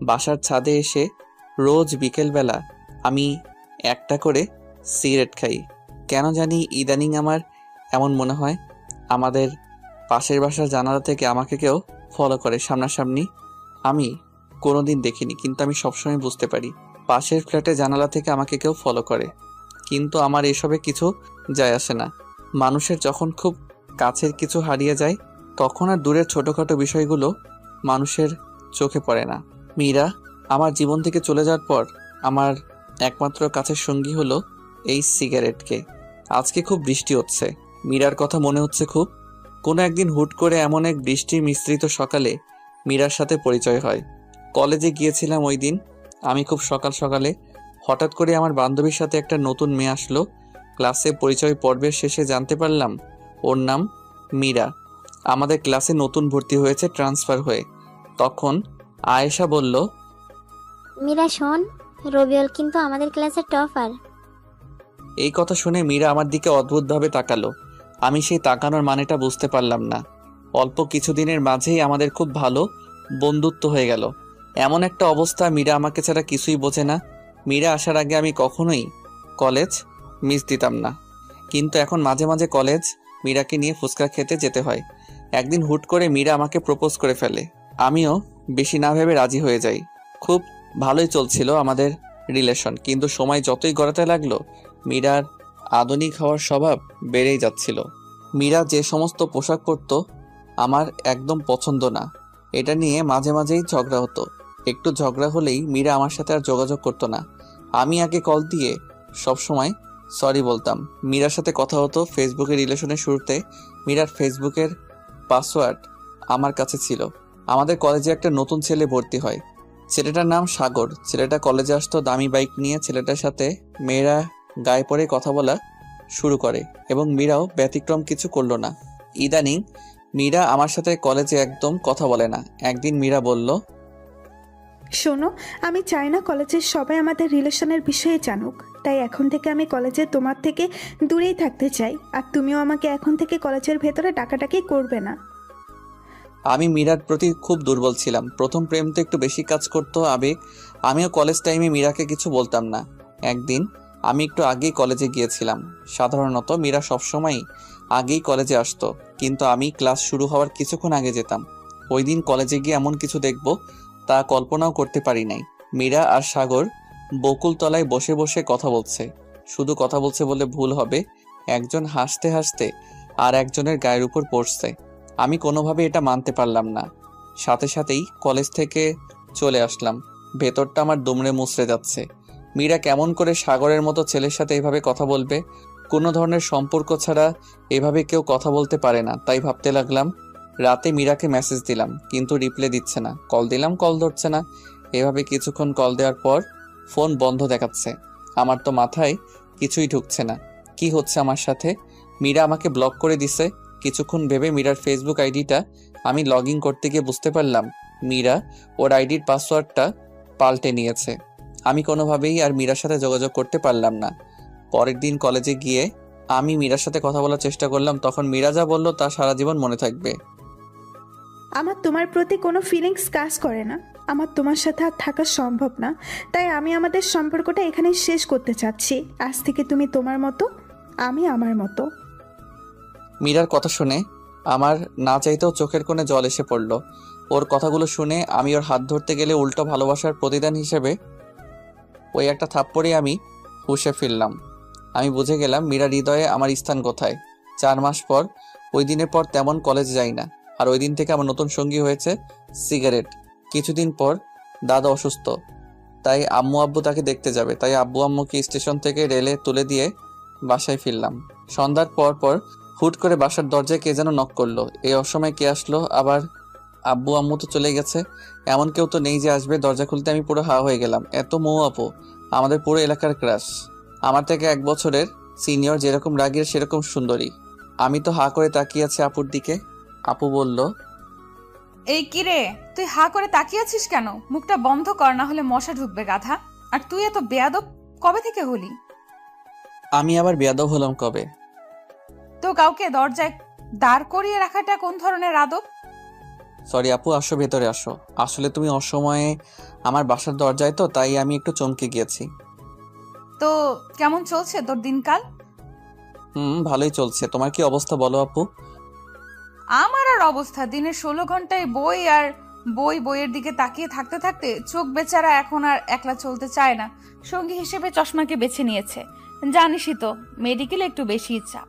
বাসার ছাদে এসে রোজ বিকেলবেলা আমি একটা করে সিগারেট খাই। কেন জানি ইদানিং আমার এমন মনে হয় আমাদের পাশের বাসার জানালা থেকে আমাকে কেউ ফলো করে সামনাসামনি। আমি কোনোদিন দেখিনি, কিন্তু আমি সবসময় বুঝতে পারি পাশের ফ্ল্যাটে জানালা থেকে আমাকে কেউ ফলো করে। কিন্তু আমার এসবে কিছু যায় আসে না। মানুষের যখন খুব কাছের কিছু হারিয়ে যায় তখন আর দূরের ছোটোখাটো বিষয়গুলো মানুষের চোখে পড়ে না। মীরা আমার জীবন থেকে চলে যাওয়ার পর আমার একমাত্র কাছের সঙ্গী হলো এই সিগারেটকে। আজকে খুব বৃষ্টি হচ্ছে, মীরার কথা মনে হচ্ছে খুব। কোনো একদিন হুট করে এমন এক বৃষ্টি মিশ্রিত সকালে মীরার সাথে পরিচয় হয়। কলেজে গিয়েছিলাম ওই দিন আমি খুব সকাল সকালে। হঠাৎ করে আমার বান্ধবীর সাথে একটা নতুন মেয়ে আসলো। ক্লাসে পরিচয় পর্বের শেষে জানতে পারলাম ওর নাম মীরা। আমাদের ক্লাসে নতুন ভর্তি হয়েছে ট্রান্সফার হয়ে। তখন আয়েশা বলল, মীরা শোন, রবিউল কিন্তু আমাদের ক্লাসের টপার। এই কথা শুনে মীরা আমার দিকে অদ্ভুতভাবে তাকালো। আমি সেই তাকানোর মানেটা বুঝতে পারলাম না। অল্প কিছুদিনের মাঝেই আমাদের খুব ভালো বন্ধুত্ব হয়ে গেল। এমন একটা অবস্থা, মীরা আমাকে ছাড়া কিছুই বোঝে না। মীরা আসার আগে আমি কখনোই কলেজ মিস দিতাম না, কিন্তু এখন মাঝে মাঝে কলেজ মীরাকে নিয়ে ফুচকা খেতে যেতে হয়। একদিন হুট করে মীরা আমাকে প্রপোজ করে ফেলে। আমিও বেশি না ভেবে রাজি হয়ে যাই। খুব ভালোই চলছিল আমাদের রিলেশন, কিন্তু সময় যতই গড়াতে লাগলো মীরার আধুনিক হওয়ার স্বভাব বেড়েই যাচ্ছিল। মীরা যে সমস্ত পোশাক পরতো আমার একদম পছন্দ না। এটা নিয়ে মাঝে মাঝেই ঝগড়া হতো। একটু ঝগড়া হলেই মীরা আমার সাথে আর যোগাযোগ করতো না। আমি আগে কল দিয়ে সবসময় সরি বলতাম। মীরার সাথে কথা হতো ফেসবুকের রিলেশনের শুরুতে। মীরার ফেসবুকের পাসওয়ার্ড আমার কাছে ছিল। আমাদের কলেজে একটা নতুন ছেলে ভর্তি হয়। ছেলেটার নাম সাগর। ছেলেটা কলেজে আসতো দামি বাইক নিয়ে। ছেলেটার সাথে মেয়েরা গায়ে পড়ে কথা বলা শুরু করে এবং মীরাও ব্যতিক্রম কিছু করলো না। ইদানিং মীরা আমার সাথে কলেজে একদম কথা বলে না। একদিন মীরা বলল, শোনো, আমি চাই না কলেজের সবাই আমাদের রিলেশনের বিষয়ে জানুক। তাই এখন থেকে আমি কলেজে তোমার থেকে দূরেই থাকতে চাই। আর তুমিও আমাকে এখন থেকে কলেজের ভেতরে ডাকাডাকি করবে না। আমি মীরার প্রতি খুব দুর্বল ছিলাম। প্রথম প্রেম তো একটু বেশি কাজ করতো আবেগ। আমিও কলেজ টাইমে মীরাকে কিছু বলতাম না। একদিন আমি একটু আগেই কলেজে গিয়েছিলাম। সাধারণত মীরা সবসময় আগেই কলেজে আসতো, কিন্তু আমি ক্লাস শুরু হওয়ার কিছুক্ষণ আগে যেতাম। ওই দিন কলেজে গিয়ে এমন কিছু দেখব তা কল্পনাও করতে পারি নাই। মীরা আর সাগর বকুলতলায় বসে বসে কথা বলছে। শুধু কথা বলছে বলে ভুল হবে, একজন হাসতে হাসতে আর একজনের গায়ের উপর পড়ছে। আমি কোনোভাবে এটা মানতে পারলাম না। সাথে সাথেই কলেজ থেকে চলে আসলাম। ভেতরটা আমার দুমড়ে মুচড়ে যাচ্ছে। মীরা কেমন করে সাগরের মতো ছেলের সাথে এভাবে কথা বলবে? কোনো ধরনের সম্পর্ক ছাড়া এভাবে কেউ কথা বলতে পারে না। তাই ভাবতে লাগলাম। রাতে মীরাকে মেসেজ দিলাম, কিন্তু রিপ্লাই দিচ্ছে না। কল দিলাম, কল ধরছে না। এভাবে কিছুক্ষণ কল দেওয়ার পর ফোন বন্ধ দেখাচ্ছে। আমার তো মাথায় কিছুই ঢুকছে না। কি হচ্ছে আমার সাথে? মীরা আমাকে ব্লক করে দিছে। কিছুক্ষণ ভেবে মীরার ফেসবুক আইডিটা আমি লগ ইন করতে গিয়ে বুঝতে পারলাম মীরা ওর আইডির পাসওয়ার্ডটা পাল্টে নিয়েছে। আমি কোনোভাবেই আর মীরার সাথে যোগাযোগ করতে পারলাম না। পরের দিন কলেজে গিয়ে আমি মীরার সাথে কথা বলার চেষ্টা করলাম। তখন মীরা যা বলল তা সারা জীবন মনে থাকবে। আমার তোমার প্রতি কোনো ফিলিংস কাজ করে না। আমার তোমার সাথে আর থাকা সম্ভব না। তাই আমি আমাদের সম্পর্কটা এখানে শেষ করতে চাচ্ছি। আজ থেকে তুমি তোমার মতো, আমি আমার মতো। মীরার কথা শুনে আমার না চাইতেও চোখের কোণে জল এসে পড়ল। ওর কথাগুলো শুনে আমি ওর হাত ধরতে গেলে উল্টো ভালোবাসার প্রতিদান হিসেবে ওই একটা থাপ্পড়ে আমি হুঁশে ফিরলাম। আমি বুঝে গেলাম মীরার হৃদয়ে আমার স্থান কোথায়। 4 মাস পর, ওই দিনের পর তেমন কলেজ যাই না। আর ওই দিন থেকে আমার নতুন সঙ্গী হয়েছে সিগারেট। কিছুদিন পর দাদা অসুস্থ, তাই আম্মু আব্বু তাকে দেখতে যাবে। তাই আব্বু আম্মুকে স্টেশন থেকে রেলে তুলে দিয়ে বাসায় ফিরলাম। সন্ধ্যার পর পর হুট করে বাসার দরজায় কে যেন নক করলো। এই অসময় কে আসলো আবার? আব্বু আম্মু তো চলে গেছে, এমন কেউ তো নেই যে আসবে। দরজা খুলতে আমি পুরো হা হয়ে গেলাম। এত মৌ আপু, আমাদের পুরো এলাকার ক্রাশ। আমার থেকে 1 বছরের সিনিয়র, যেরকম রাগীর সেরকম সুন্দরী। আমি তো হা করে তাকিয়ে আছি আপুর দিকে। আপু বলল, এই কি রে, তুই হা করে তাকিয়ে আছিস কেন? মুখটা বন্ধ কর, না হলে মশা ঢুকবে গাধা। আর তুই এত বেয়াদব কবে থেকে হলি? আমি আবার বেয়াদব হলাম কবে? তো কাউকে দরজায় দাঁড় করিয়ে রাখাটা কোন ধরনের আদব? সরি আপু, আসো ভেতরে আসো। আসলে তুমি অসময়ে আমার বাসার দরজায়, তো তাই আমি একটু চমকে গিয়েছি। তো কেমন চলছে তোর দিনকাল? ভালোই চলছে। তোমার কি অবস্থা বলো আপু? আমার আর অবস্থা, দিনে 16 ঘন্টায় বই আর বই, বইয়ের দিকে তাকিয়ে থাকতে থাকতে চোখ বেচারা এখন আর একলা চলতে চায় না। সঙ্গী হিসেবে চশমাকে বেছে নিয়েছে। জানিসই তো, মেডিকেলে একটু বেশি ইচ্ছা।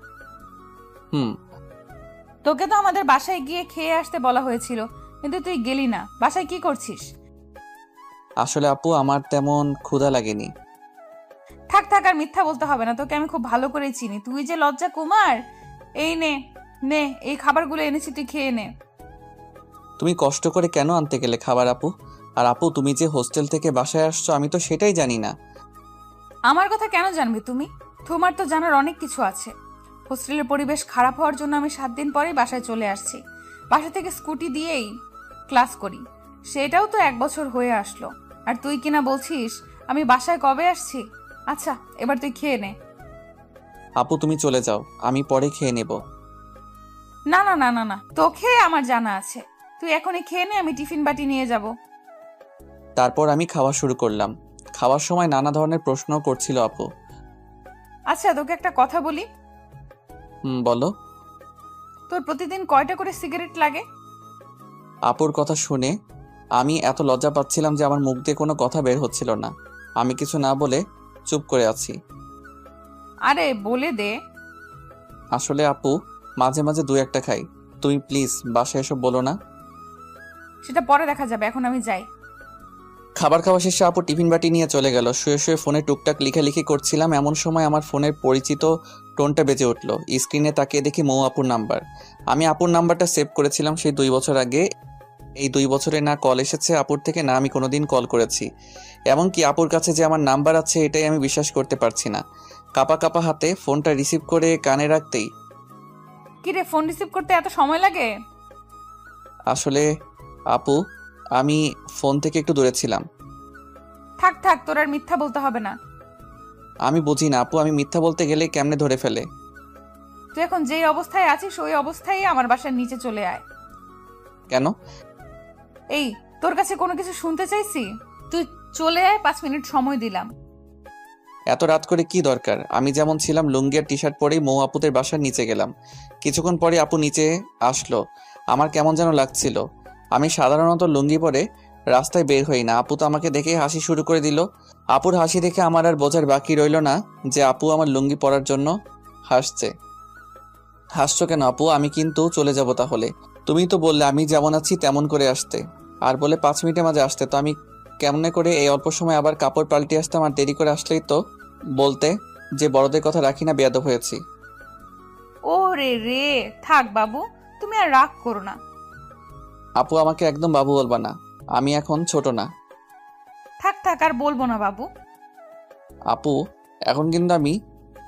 হুম। তোকে তো আমাদের বাসায় গিয়ে খেয়ে আসতে বলা হয়েছিল, কিন্তু তুই গেলি না। বাসায় কি করছিস? আসলে আপু আমার তেমন ক্ষুধা লাগেনি। থাক থাক, আর মিথ্যা বলতে হবে না, তোকে আমি খুব ভালো করেই চিনি। তুই যে লজ্জা কুমার। এই নে নে, এই খাবারগুলো এনেছি, তুই খেয়ে নে। তুমি কষ্ট করে কেন আনতে গেলে খাবার আপু? আর আপু তুমি যে হোস্টেল থেকে বাসায় আসছো আমি তো সেটাই জানি না। আমার কথা কেন জানবে তুমি? তোমার তো জানার অনেক কিছু আছে। হোস্টেলের পরিবেশ খারাপ হওয়ার জন্য আমি 7 দিন পরেই বাসায় চলে আসছি। বাসা থেকে স্কুটি দিয়েই ক্লাস করি। সেটাও তো 1 বছর হয়ে আসলো। আর তুই কিনা বলছিস আমি বাসায় কবে আসছি? আচ্ছা, এবার তুই খেয়ে নে। আপু তুমি চলে যাও, আমি পরে খেয়ে নেব। না না না না না, তোকে আমার জানা আছে। তুই এখনই খেয়ে নে, আমি টিফিন বাটি নিয়ে যাব। তারপর আমি খাওয়া শুরু করলাম। খাওয়ার সময় নানা ধরনের প্রশ্ন করছিল আপু। আচ্ছা, তোকে একটা কথা বলি। বলো। তোর প্রতিদিন কয়টা করে সিগারেট লাগে? আপুর কথা শুনে আমি এত লজ্জা পাচ্ছিলাম যে আমার মুখ দিয়ে কোনো কথা বের হচ্ছিল না। আমি কিছু না বলে চুপ করে আছি। আরে বলে দে। আসলে আপু মাঝে মাঝে 2-1টা খাই। তুমি প্লিজ বাসায় এসব বলো না। সেটা পরে দেখা যাবে, এখন আমি যাই। খাবার খাওয়া শেষে আপু টিফিন বাটি নিয়ে চলে গেল। শুয়ে শুয়ে ফোনে টুকটাক লেখালেখি করছিলাম, এমন সময় আমার ফোনের পরিচিত টোনটা বেজে উঠল। স্ক্রিনে তাকিয়ে দেখি মৌ আপুর নাম্বার। আমি আপুর নাম্বারটা সেভ করেছিলাম সেই 2 বছর আগে। এই 2 বছরে না কল এসেছে আপুর থেকে, না আমি কোনোদিন কল করেছি। এমনকি আপুর কাছে যে আমার নাম্বার আছে এটাই আমি বিশ্বাস করতে পারছি না। কাপা কাপা হাতে ফোনটা রিসিভ করে কানে রাখতেই কিরে, ফোন রিসিভ করতে এত সময় লাগে? আসলে আপু আমি ফোন থেকে একটু দূরে ছিলাম। থাক থাক, তোর আর মিথ্যা বলতে হবে না। আমি বুঝি না আপু, আমি মিথ্যা বলতে গেলে কেমনে ধরে ফেলে। তুই এখন যেই অবস্থায় আছিস ওই অবস্থায় আমার বাসার নিচে চলে আয়। কেন? এই, তোর কাছে কোনো কিছু শুনতে চাইছি? তুই চলে আয়, 5 মিনিট সময় দিলাম। এত রাত করে কি দরকার? আমি যেমন ছিলাম লুঙ্গি আর টি শার্ট পরেই মৌ আপুদের বাসার নিচে গেলাম। কিছুক্ষণ পরে আপু নিচে আসলো। আমার কেমন যেন লাগছিল। আমি সাধারণত লুঙ্গি পরে রাস্তায় বের হই না। আপু তো আমাকে দেখে হাসি শুরু করে দিল। আপুর হাসি দেখে আমার আর বোঝার বাকি রইল না যে আপু আমার লুঙ্গি পরার জন্য হাসছে। হাসছো কেন আপু? আমি কিন্তু চলে যাব তাহলে। তুমি তো বললে আমি যেমন আছি তেমন করে আসতে, আর বলে 5 মিনিটের মাঝে আসতে। তো আমি কেমনে করে এই অল্প সময় আবার কাপড় পাল্টে আসতাম? আর দেরি করে আসলেই তো বলতে যে বড়দের কথা রাখি না, বেয়াদব হয়েছি। ও রে রে, থাক বাবু, তুমি আর রাগ করো না। আপু আমাকে একদম বাবু বলবা না, আমি এখন ছোট না। থাক থাক, আর বলবো না বাবু। আপু এখন কিন্তু আমি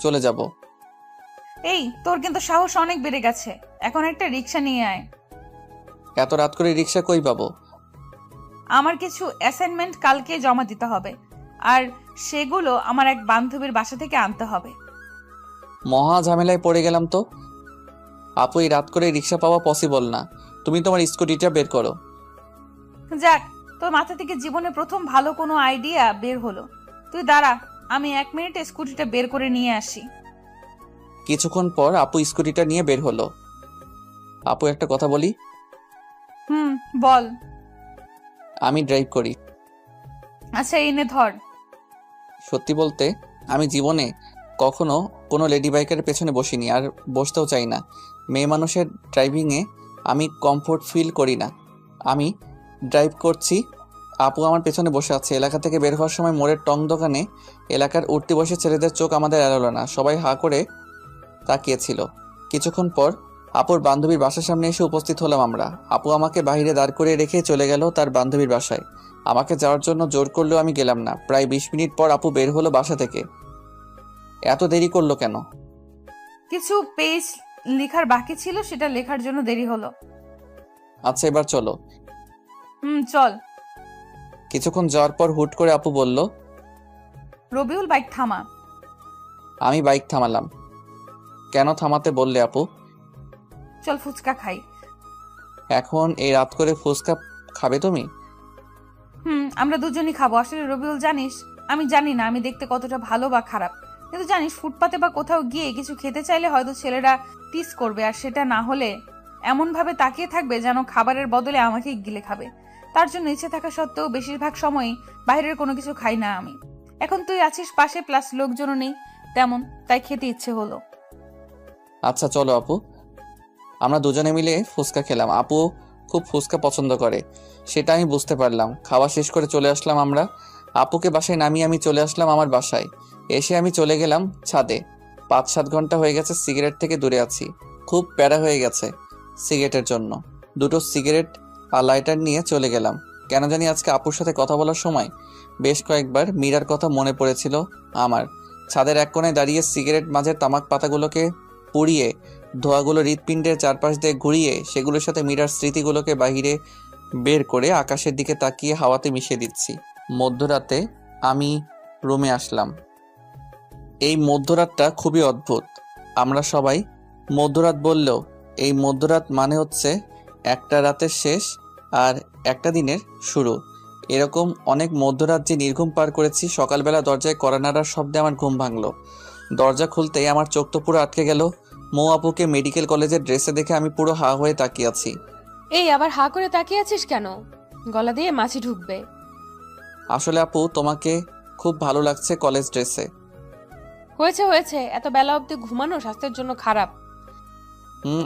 চলে যাব। এই, তোর কিন্তু সাহস অনেক বেড়ে গেছে। এখন একটা রিক্সা নিয়ে আয়। এত রাত করে রিক্সা কই পাবো? আমার কিছু অ্যাসাইনমেন্ট কালকে জমা দিতে হবে, আর সেগুলো আমার এক বান্ধবীর বাসা থেকে আনতে হবে। মহা ঝামেলায় পড়ে গেলাম তো। আপু এই রাত করে রিক্সা পাওয়া পসিবল না। তুমি তোমার স্কুটিটা বের করো। যাক, তোর মাথা থেকে জীবনে প্রথম ভালো কোনো আইডিয়া বের হলো। তুই দাঁড়া, আমি 1 মিনিটে স্কুটিটা বের করে নিয়ে আসি। কিছুক্ষণ পর আপু স্কুটিটা নিয়ে বের হলো। আপু একটা কথা বলি? বল। আমি ড্রাইভ করি। আচ্ছা, এনে ধর। সত্যি বলতে আমি জীবনে কখনো কোনো লেডি বাইকের পেছনে বসিনি, আর বসতেও চাই না। মেয়ে মানুষের ড্রাইভিংয়ে আমি কমফোর্ট ফিল করি না। আমি ড্রাইভ করছি, আপু আমার পেছনে বসে আছে। এলাকা থেকে বের হওয়ার সময় মোড়ের টং দোকানে এলাকার উঠতি বসে ছেলেদের চোখ আমাদের এড়ালো না, সবাই হা করে তাকিয়েছিল। কিছুক্ষণ পর আপুর বান্ধবীর বাসার সামনে এসে উপস্থিত হলাম আমরা। আপু আমাকে বাইরে দাঁড় করে রেখে চলে গেল তার বান্ধবীর বাসায়। আমাকে যাওয়ার জন্য জোর করলেও আমি গেলাম না। প্রায় 20 মিনিট পর আপু বের হলো বাসা থেকে। এত দেরি করলো কেন? কিছু পেজ লেখার বাকি ছিল, সেটা লেখার জন্য দেরি হলো। আচ্ছা এবার চলো। চল। কিছুক্ষণ যাওয়ার পর হুট করে আপু বলল, রবিউল, বাইক থামা। আমি বাইক থামালাম। কেন থামাতে বললে আপু? চল ফুচকা খাই। এখন এই রাত করে ফুচকা খাবে তুমি? আমরা দুজনই খাবো। আসলে রবিউল, জানিস আমি জানি না আমি দেখতে কতটা ভালো বা খারাপ, কিন্তু জানিস ফুটপাতে বা কোথাও গিয়ে কিছু খেতে চাইলে হয়তো ছেলেরা টিস করবে, আর সেটা না হলে এমন ভাবে তাকিয়ে থাকবে যেন খাবারের বদলে আমাকেই গিলে খাবে। তার জন্য ইচ্ছে থাকা সত্ত্বেও বেশিরভাগ সময়ই বাইরের কোনো কিছু খাই না আমি। এখন তুই আছিস পাশে, প্লাস লোকজনও নেই তেমন, তাই খেতে ইচ্ছে হলো। আচ্ছা চলো আপু, আমরা দুজনে মিলে ফুচকা খেলাম। আপু খুব ফুচকা পছন্দ করে, সেটা আমি বুঝতে পারলাম। খাওয়া শেষ করে চলে আসলাম আমরা। আপুকে বাসায় নামিয়ে আমি চলে আসলাম আমার বাসায়। এসে আমি চলে গেলাম ছাদে। 5-7 ঘন্টা হয়ে গেছে সিগারেট থেকে দূরে আছি। খুব প্যারা হয়ে গেছে সিগারেটের জন্য। দুটো সিগারেট আর লাইটার নিয়ে চলে গেলাম। কেন জানি আজকে আপুর সাথে কথা বলার সময় বেশ কয়েকবার মীরার কথা মনে পড়েছিল আমার। ছাদের এক কোণায় দাঁড়িয়ে সিগারেট মাঝের তামাক পাতাগুলোকে পুড়িয়ে ধোঁয়াগুলো হৃৎপিণ্ডের চারপাশ দিয়ে ঘুরিয়ে সেগুলোর সাথে মীরার স্মৃতিগুলোকে বাহিরে বের করে আকাশের দিকে তাকিয়ে হাওয়াতে মিশিয়ে দিচ্ছি। মধ্যরাতে আমি রুমে আসলাম। এই মধ্যরাতটা খুবই অদ্ভুত। আমরা সবাই মধ্যরাত বললেও এই মধ্যরাত মানে হচ্ছে একটা রাতের শেষ আর একটা দিনের শুরু। এরকম অনেক মধ্যরাত যে নির্ঘুম পার করেছি। সকালবেলা দরজায় কড়া নাড়ার শব্দে আমার ঘুম ভাঙলো। দরজা খুলতেই আমার চোখ তো পুরো আটকে গেল। মৌ আপুকে মেডিকেল কলেজের ড্রেসে দেখে আমি পুরো হা হয়ে তাকিয়ে আছি। এই আবার হা করে তাকিয়ে আছিস কেন? গলা দিয়ে মাছি ঢুকবে। আসলে আপু তোমাকে খুব ভালো লাগছে কলেজ ড্রেসে। হয়েছে হয়েছে, এত বেলা অবধি ঘুমানো স্বাস্থ্যের জন্য খারাপ।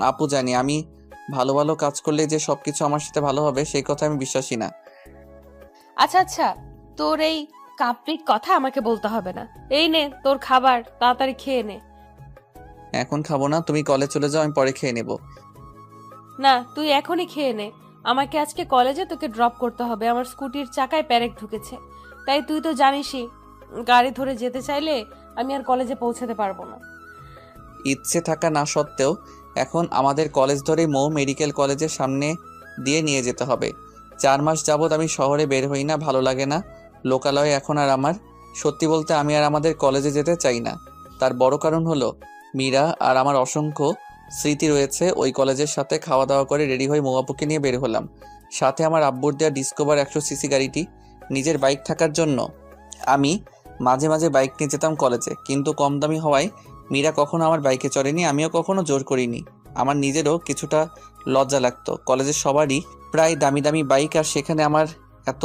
আপু জানি আমি ভালো ভালো কাজ করলে যে সবকিছু আমার সাথে ভালো হবে সেই কথা আমি বিশ্বাসী না। আচ্ছা আচ্ছা, তোর এই কাপ্রিক কথা আমাকে বলতে হবে না। এই নে তোর খাবার, তাড়াতাড়ি খেয়ে নে। এখন খাবো না, তুমি কলেজ চলে যাও, আমি পরে খেয়ে নেব। না, তুই এখনই খেয়ে নে। আমাকে আজকে কলেজে তোকে ড্রপ করতে হবে। আমার স্কুটির চাকায় প্যারেক ঢুকেছে, তাই তুই তো জানিসই গাড়ি ধরে যেতে চাইলে আমি আর কলেজে পৌঁছাতে পারবো না। ইচ্ছে থাকা না সত্ত্বেও এখন আমাদের কলেজ ধরেই মৌ মেডিকেল কলেজের সামনে দিয়ে নিয়ে যেতে হবে। 4 মাস যাবৎ আমি শহরে বের হই না, ভালো লাগে না লোকালয়ে এখন আর আমার। সত্যি বলতে আমি আর আমাদের কলেজে যেতে চাই না। তার বড় কারণ হলো মীরা আর আমার অসংখ্য স্মৃতি রয়েছে ওই কলেজের সাথে। খাওয়া দাওয়া করে রেডি হয়ে মৌ আপুকে নিয়ে বের হলাম। সাথে আমার আব্বুর দেওয়া ডিসকভার 100 সিসি গাড়িটি। নিজের বাইক থাকার জন্য আমি মাঝে মাঝে বাইক নিয়ে যেতাম কলেজে, কিন্তু কম দামি হওয়ায় মীরা কখনো আমার বাইকে চড়েনি, আমিও কখনো জোর করিনি। আমার নিজেরও কিছুটা লজ্জা লাগতো। কলেজের সবারই প্রায় দামি দামি বাইক, আর সেখানে আমার এত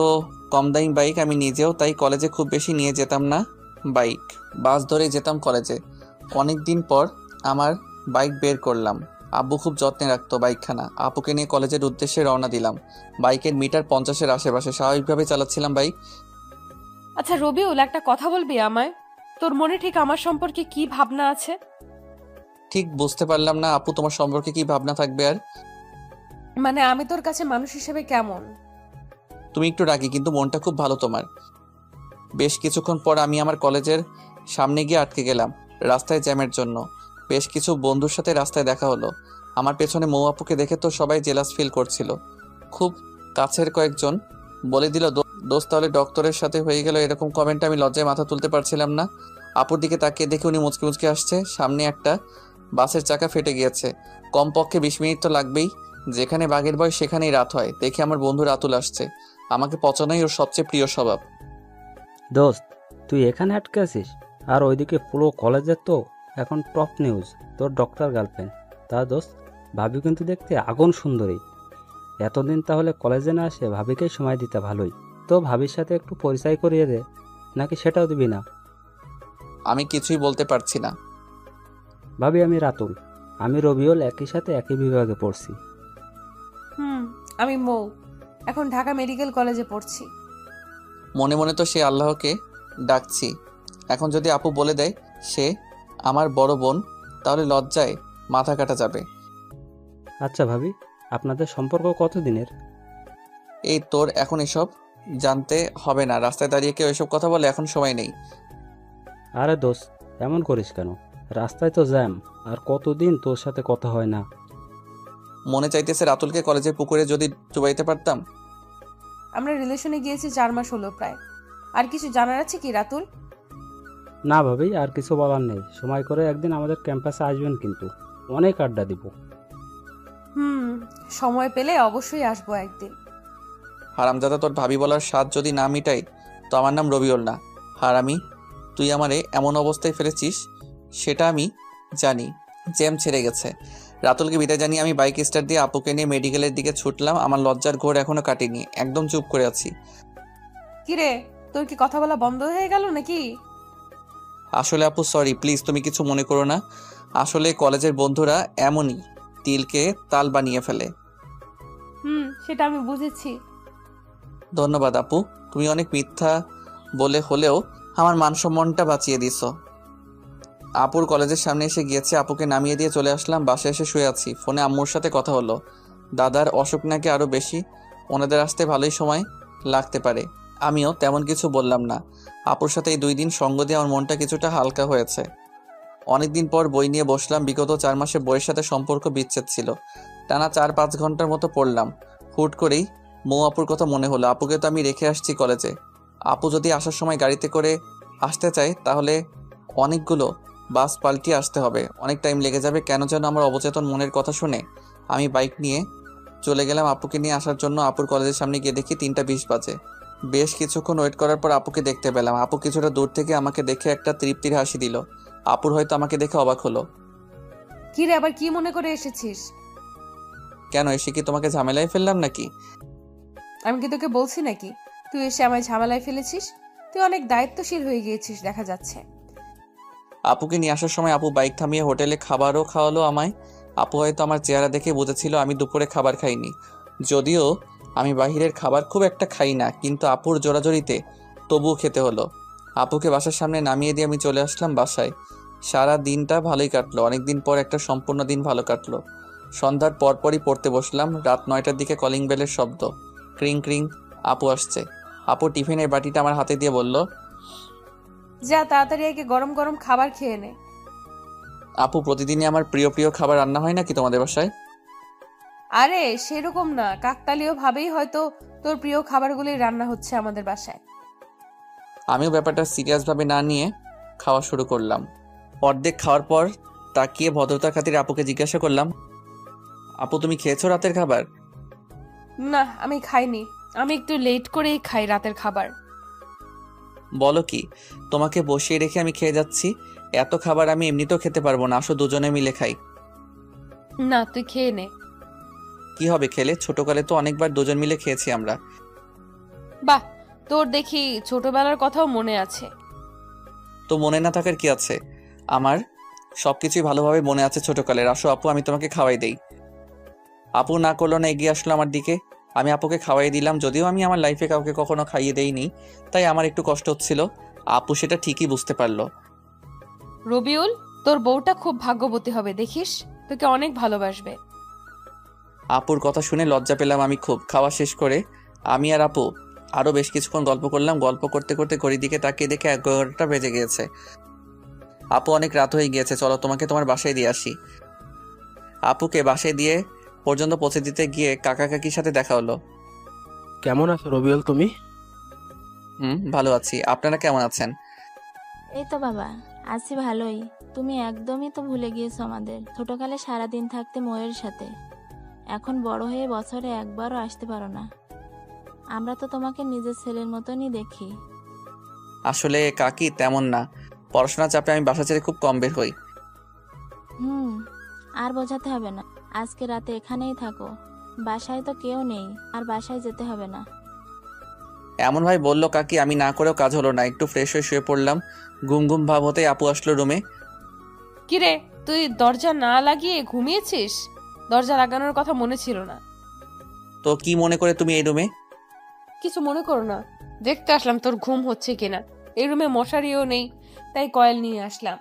কম দামি বাইক। আমি নিজেও তাই কলেজে খুব বেশি নিয়ে যেতাম না বাইক, বাস ধরে যেতাম কলেজে। অনেক দিন পর আমার বাইক বের করলাম। আব্বু খুব যত্নে রাখতো বাইকখানা। আপুকে নিয়ে কলেজের উদ্দেশ্যে রওনা দিলাম। বাইকের মিটার 50-এর আশেপাশে, স্বাভাবিকভাবে চালাচ্ছিলাম বাইক। আচ্ছা রবিউল, একটা কথা বলবি আমায়? তোর মনে ঠিক আমার সম্পর্কে কি ভাবনা আছে? ঠিক বুঝতে পারলাম না আপু, তোমার সম্পর্কে কি ভাবনা থাকবে আর? মানে আমি তোর কাছে মানুষ হিসেবে কেমন? তুমি একটু রাগী, কিন্তু মনটা খুব ভালো তোমার। বেশ কিছুক্ষণ পর আমি আমার কলেজের সামনে গিয়ে আটকে গেলাম রাস্তায় জ্যামের জন্য। বেশ কিছু বন্ধুর সাথে রাস্তায় দেখা হলো। আমার পেছনে মৌ আপুকে দেখে তো সবাই জেলাস ফিল করছিল। খুব কাছের কয়েকজন বলে দিল, দোস্ত তাহলে ডক্টরের সাথে হয়ে গেল। এরকম কমেন্টে আমি লজ্জায় মাথা তুলতে পারছিলাম না। আপুর দিকে তাকিয়ে দেখে উনি মুচকি মুচকি আসছে। সামনে একটা বাসের চাকা ফেটে গিয়েছে। কমপক্ষে 20 মিনিট তো লাগবেই। যেখানে বাঘের ভয় সেখানেই রাত হয়। দেখে আমার বন্ধু রাতুল আসছে। আমাকে পচানোই ওর সবচেয়ে প্রিয় স্বভাব। দোস্ত, তুই এখানে আটকে আছিস? আর ওইদিকে পুরো কলেজের তো এখন টপ নিউজ তোর ডক্টর গার্লফ্রেন্ড। তা দোস্ত, ভাবি কিন্তু দেখতে আগুন সুন্দরী। এতদিন তাহলে কলেজে না আসে ভাবিকেই সময় দিতে ভালোই। তো ভাবির সাথে একটু পরিচয় করিয়ে দে, নাকি সেটাও দিবি না? আমি কিছুই বলতে পারছি না। ভাবি, আমি রাতুল। আমি রবিউল, একই সাথে একই বিভাগে পড়ছি। আমি মৌ, এখন ঢাকা মেডিকেল কলেজে পড়ছি। মনে মনে তো সে আল্লাহকে ডাকছি। এখন যদি আপু বলে দেয় সে আমার বড় বোন, তাহলে লজ্জায় মাথা কাটা যাবে। আচ্ছা ভাবি, আপনাদের সম্পর্ক কতদিনের? এই তোর এখন এসব জানতে হবে না। রাস্তায় দাঁড়িয়ে কেউ এসব কথা বলে, এখন সময় নেই। আরে দোস্ত, এমন করিস কেন? রাস্তায় তো জ্যাম, আর কতদিন তোর সাথে কথা হয় না। মনে চাইতেছে রাতুলকে কলেজের পুকুরে যদি ডুবাইতে পারতাম। আমরা রিলেশনে গিয়েছি 4 মাস হলো প্রায়। আর কিছু জানার আছে কি রাতুল? না ভাবি, আর কিছু বলার নেই। সময় করে একদিন আমাদের ক্যাম্পাসে আসবেন, কিন্তু অনেক আড্ডা দিব। হুম, সময় পেলে অবশ্যই আসবো একদিন। হারামজাদা, তোর ভাবি বলার স্বাদ যদি না মিটাই তো আমার নাম রবিউল না। হারামি, তুই আমারে এমন অবস্থায় ফেলেছিস সেটা আমি জানি। জ্যাম ছেড়ে গেছে। রাতুলকে বিদায় জানিয়ে আমি বাইক স্টার্ট দিয়ে আপুকে নিয়ে মেডিকেলের দিকে ছুটলাম। আমার লজ্জার ঘোর এখনো কাটেনি, একদম চুপ করে আছি। কিরে, তোর কি কথা বলা বন্ধ হয়ে গেল নাকি? আসলে আপু সরি, প্লিজ তুমি কিছু মনে করো না। আসলে কলেজের বন্ধুরা এমনই, তিলকে তাল বানিয়ে ফেলে। সেটা আমি বুঝেছি। ধন্যবাদ আপু, তুমি অনেক মিথ্যা বলে হলেও আমার মান সম্মানটা বাঁচিয়ে দিছো। আপুর কলেজের সামনে এসে গিয়েছে, আপুকে নামিয়ে দিয়ে চলে আসলাম। বাসায় এসে শুয়ে আছি, ফোনে আম্মুর সাথে কথা হলো। দাদার অসুখ নাকি আরও বেশি, ওনাদের আসতে ভালোই সময় লাগতে পারে। আমিও তেমন কিছু বললাম না। আপুর সাথে এই 2 দিন সঙ্গ দিয়ে আমার মনটা কিছুটা হালকা হয়েছে। অনেকদিন পর বই নিয়ে বসলাম। বিগত 4 মাসে বইয়ের সাথে সম্পর্ক বিচ্ছেদ ছিল। টানা 4-5 ঘন্টার মতো পড়লাম। হুট করেই মৌ আপুর কথা মনে হলো। আপুকে তো আমি রেখে আসছি কলেজে। আপু যদি আসার সময় গাড়িতে করে আসতে চায় তাহলে অনেকগুলো বাস পাল্টিয়ে আসতে হবে, অনেক টাইম লেগে যাবে। কেন যেন আমার অবচেতন মনের কথা শুনে আমি বাইক নিয়ে চলে গেলাম আপুকে নিয়ে আসার জন্য। আপুর কলেজের সামনে গিয়ে দেখি 3:20 বাজে। বেশ কিছুক্ষণ ওয়েট করার পর আপুকে দেখতে পেলাম। আপু কিছুটা দূর থেকে আমাকে দেখে একটা তৃপ্তির হাসি দিল। আপুর হয়তো আমাকে দেখে অবাক হলো। কিরে, আবার কি মনে করে এসেছিস? কেন, এসে কি তোমাকে ঝামেলায় ফেললাম নাকি? আমি কি তোকে বলছি নাকি তুই এসে আমায় ঝামেলায় ফেলেছিস? তুই অনেক দায়িত্বশীল হয়ে গিয়েছিস দেখা যাচ্ছে। আপুকে নিয়ে আসার সময় আপু বাইক থামিয়ে হোটেলে খাবারও খাওয়ালো আমায়। আপু হয়তো আমার চেহারা দেখে বুঝেছিল আমি দুপুরে খাবার খাইনি। যদিও আমি বাহিরের খাবার খুব একটা খাই না, কিন্তু আপুর জোরাজোরিতে তবুও খেতে হলো। আপুকে বাসার সামনে নামিয়ে দিয়ে আমি চলে আসলাম বাসায়। সারা দিনটা ভালোই কাটলো। অনেকদিন পর একটা সম্পূর্ণ দিন ভালো কাটলো। সন্ধ্যার পরপরই পড়তে বসলাম। রাত 9টার দিকে কলিং বেলের শব্দ। ক্রিং ক্রিং। আপু আসছে। আপু টিফিনের বাটিটা আমার হাতে দিয়ে বলল, যা তাড়াতাড়ি একে গরম গরম খাবার খেয়ে নে। আপু, প্রতিদিনই আমার প্রিয় প্রিয় খাবার রান্না হয় নাকি তোমাদের বাসায়? আরে সেরকম না, কাকতালীয় ভাবেই হয়তো তোর প্রিয় খাবারগুলি রান্না হচ্ছে আমাদের বাসায়। আমিও ব্যাপারটা সিরিয়াসভাবে না নিয়ে খাওয়া শুরু করলাম। অর্ধেক খাওয়ার পর তাকিয়ে ভদ্রতার খাতিরে আপুকে জিজ্ঞাসা করলাম, আপু তুমি খেয়েছো রাতের খাবার? না, আমি খাইনি। আমি একটু লেট করেই খাই রাতের খাবার। বলো কি, তোমাকে বসিয়ে রেখে আমি খেয়ে যাচ্ছি? এত খাবার আমি এমনিতেও খেতে পারবো না, আসো দুজনে মিলে খাই। না, তুই খেয়ে নে। কি হবে খেলে? ছোটকালে তো অনেকবার দুজন মিলে খেয়েছি আমরা। বাহ, তোর দেখি ছোটবেলার কথাও মনে আছে। তো মনে না থাকার কি আছে? আমার সবকিছুই ভালোভাবে মনে আছে ছোটকালের। আসো আপু, আমি তোমাকে খাওয়াই দেই। আপু না করলো না, এগিয়ে আসলো আমার দিকে। আমি আপুকে খাওয়াই দিলাম। যদিও আমি আমার লাইফে কাউকে কখনো খাইয়ে দেইনি, তাই আমার একটু কষ্ট হচ্ছিল। আপু সেটা ঠিকই বুঝতে পারলো। রবিউল, তোর বউটা খুব ভাগ্যবতী হবে, দেখিস তোকে অনেক ভালোবাসবে। আপুর কথা শুনে লজ্জা পেলাম আমি খুব। খাওয়া শেষ করে আমি আর আপু আরও বেশ কিছুক্ষণ গল্প করলাম। গল্প করতে করতে ঘড়ির দিকে তাকিয়ে দেখে 11টা বেজে গিয়েছে। আপু অনেক রাত হয়ে গিয়েছে, চলো তোমাকে তোমার বাসায় দিয়ে আসি। আপুকে বাসায় দিয়ে পর্যন্ত পৌঁছে দিতে গিয়ে কাকা কাকির সাথে দেখা হলো। কেমন আছো রবিউল তুমি? ভালো আছি, আপনারা কেমন আছেন? এই তো বাবা, আছি ভালোই। তুমি একদমই তো ভুলে গিয়েছো আমাদের ছোটকালে সারাদিন থাকতে ময়ের সাথে। এখন বড় হয়ে বছরে একবারও আসতে পারো না। আমরা তো তোমাকে নিজের ছেলের মতনই দেখি। আসলে কাকি তেমন না, পড়াশোনার চাপে আমি বাসা ছেড়ে খুব কম বের হই। আর বোঝাতে হবে না, আজকে রাতে এখানেই থাকো। বাসায় তো কেউ নেই, আর বাসায় যেতে হবে না। এমন ভাই বললো কাকি, আমি না করেও কাজ হলো না। একটু ফ্রেশ হয়ে শুয়ে পড়লাম। ঘুম ঘুম ভাব হতেই আপু আসলো রুমে। কিরে, তুই দরজা না লাগিয়ে ঘুমিয়েছিস? দরজা লাগানোর কথা মনে ছিল না। তো কি মনে করে তুমি এই রুমে? কিছু মনে করো না, দেখতে আসলাম তোর ঘুম হচ্ছে কিনা। এই রুমে মশারিও নেই, তাই কয়েল নিয়ে আসলাম।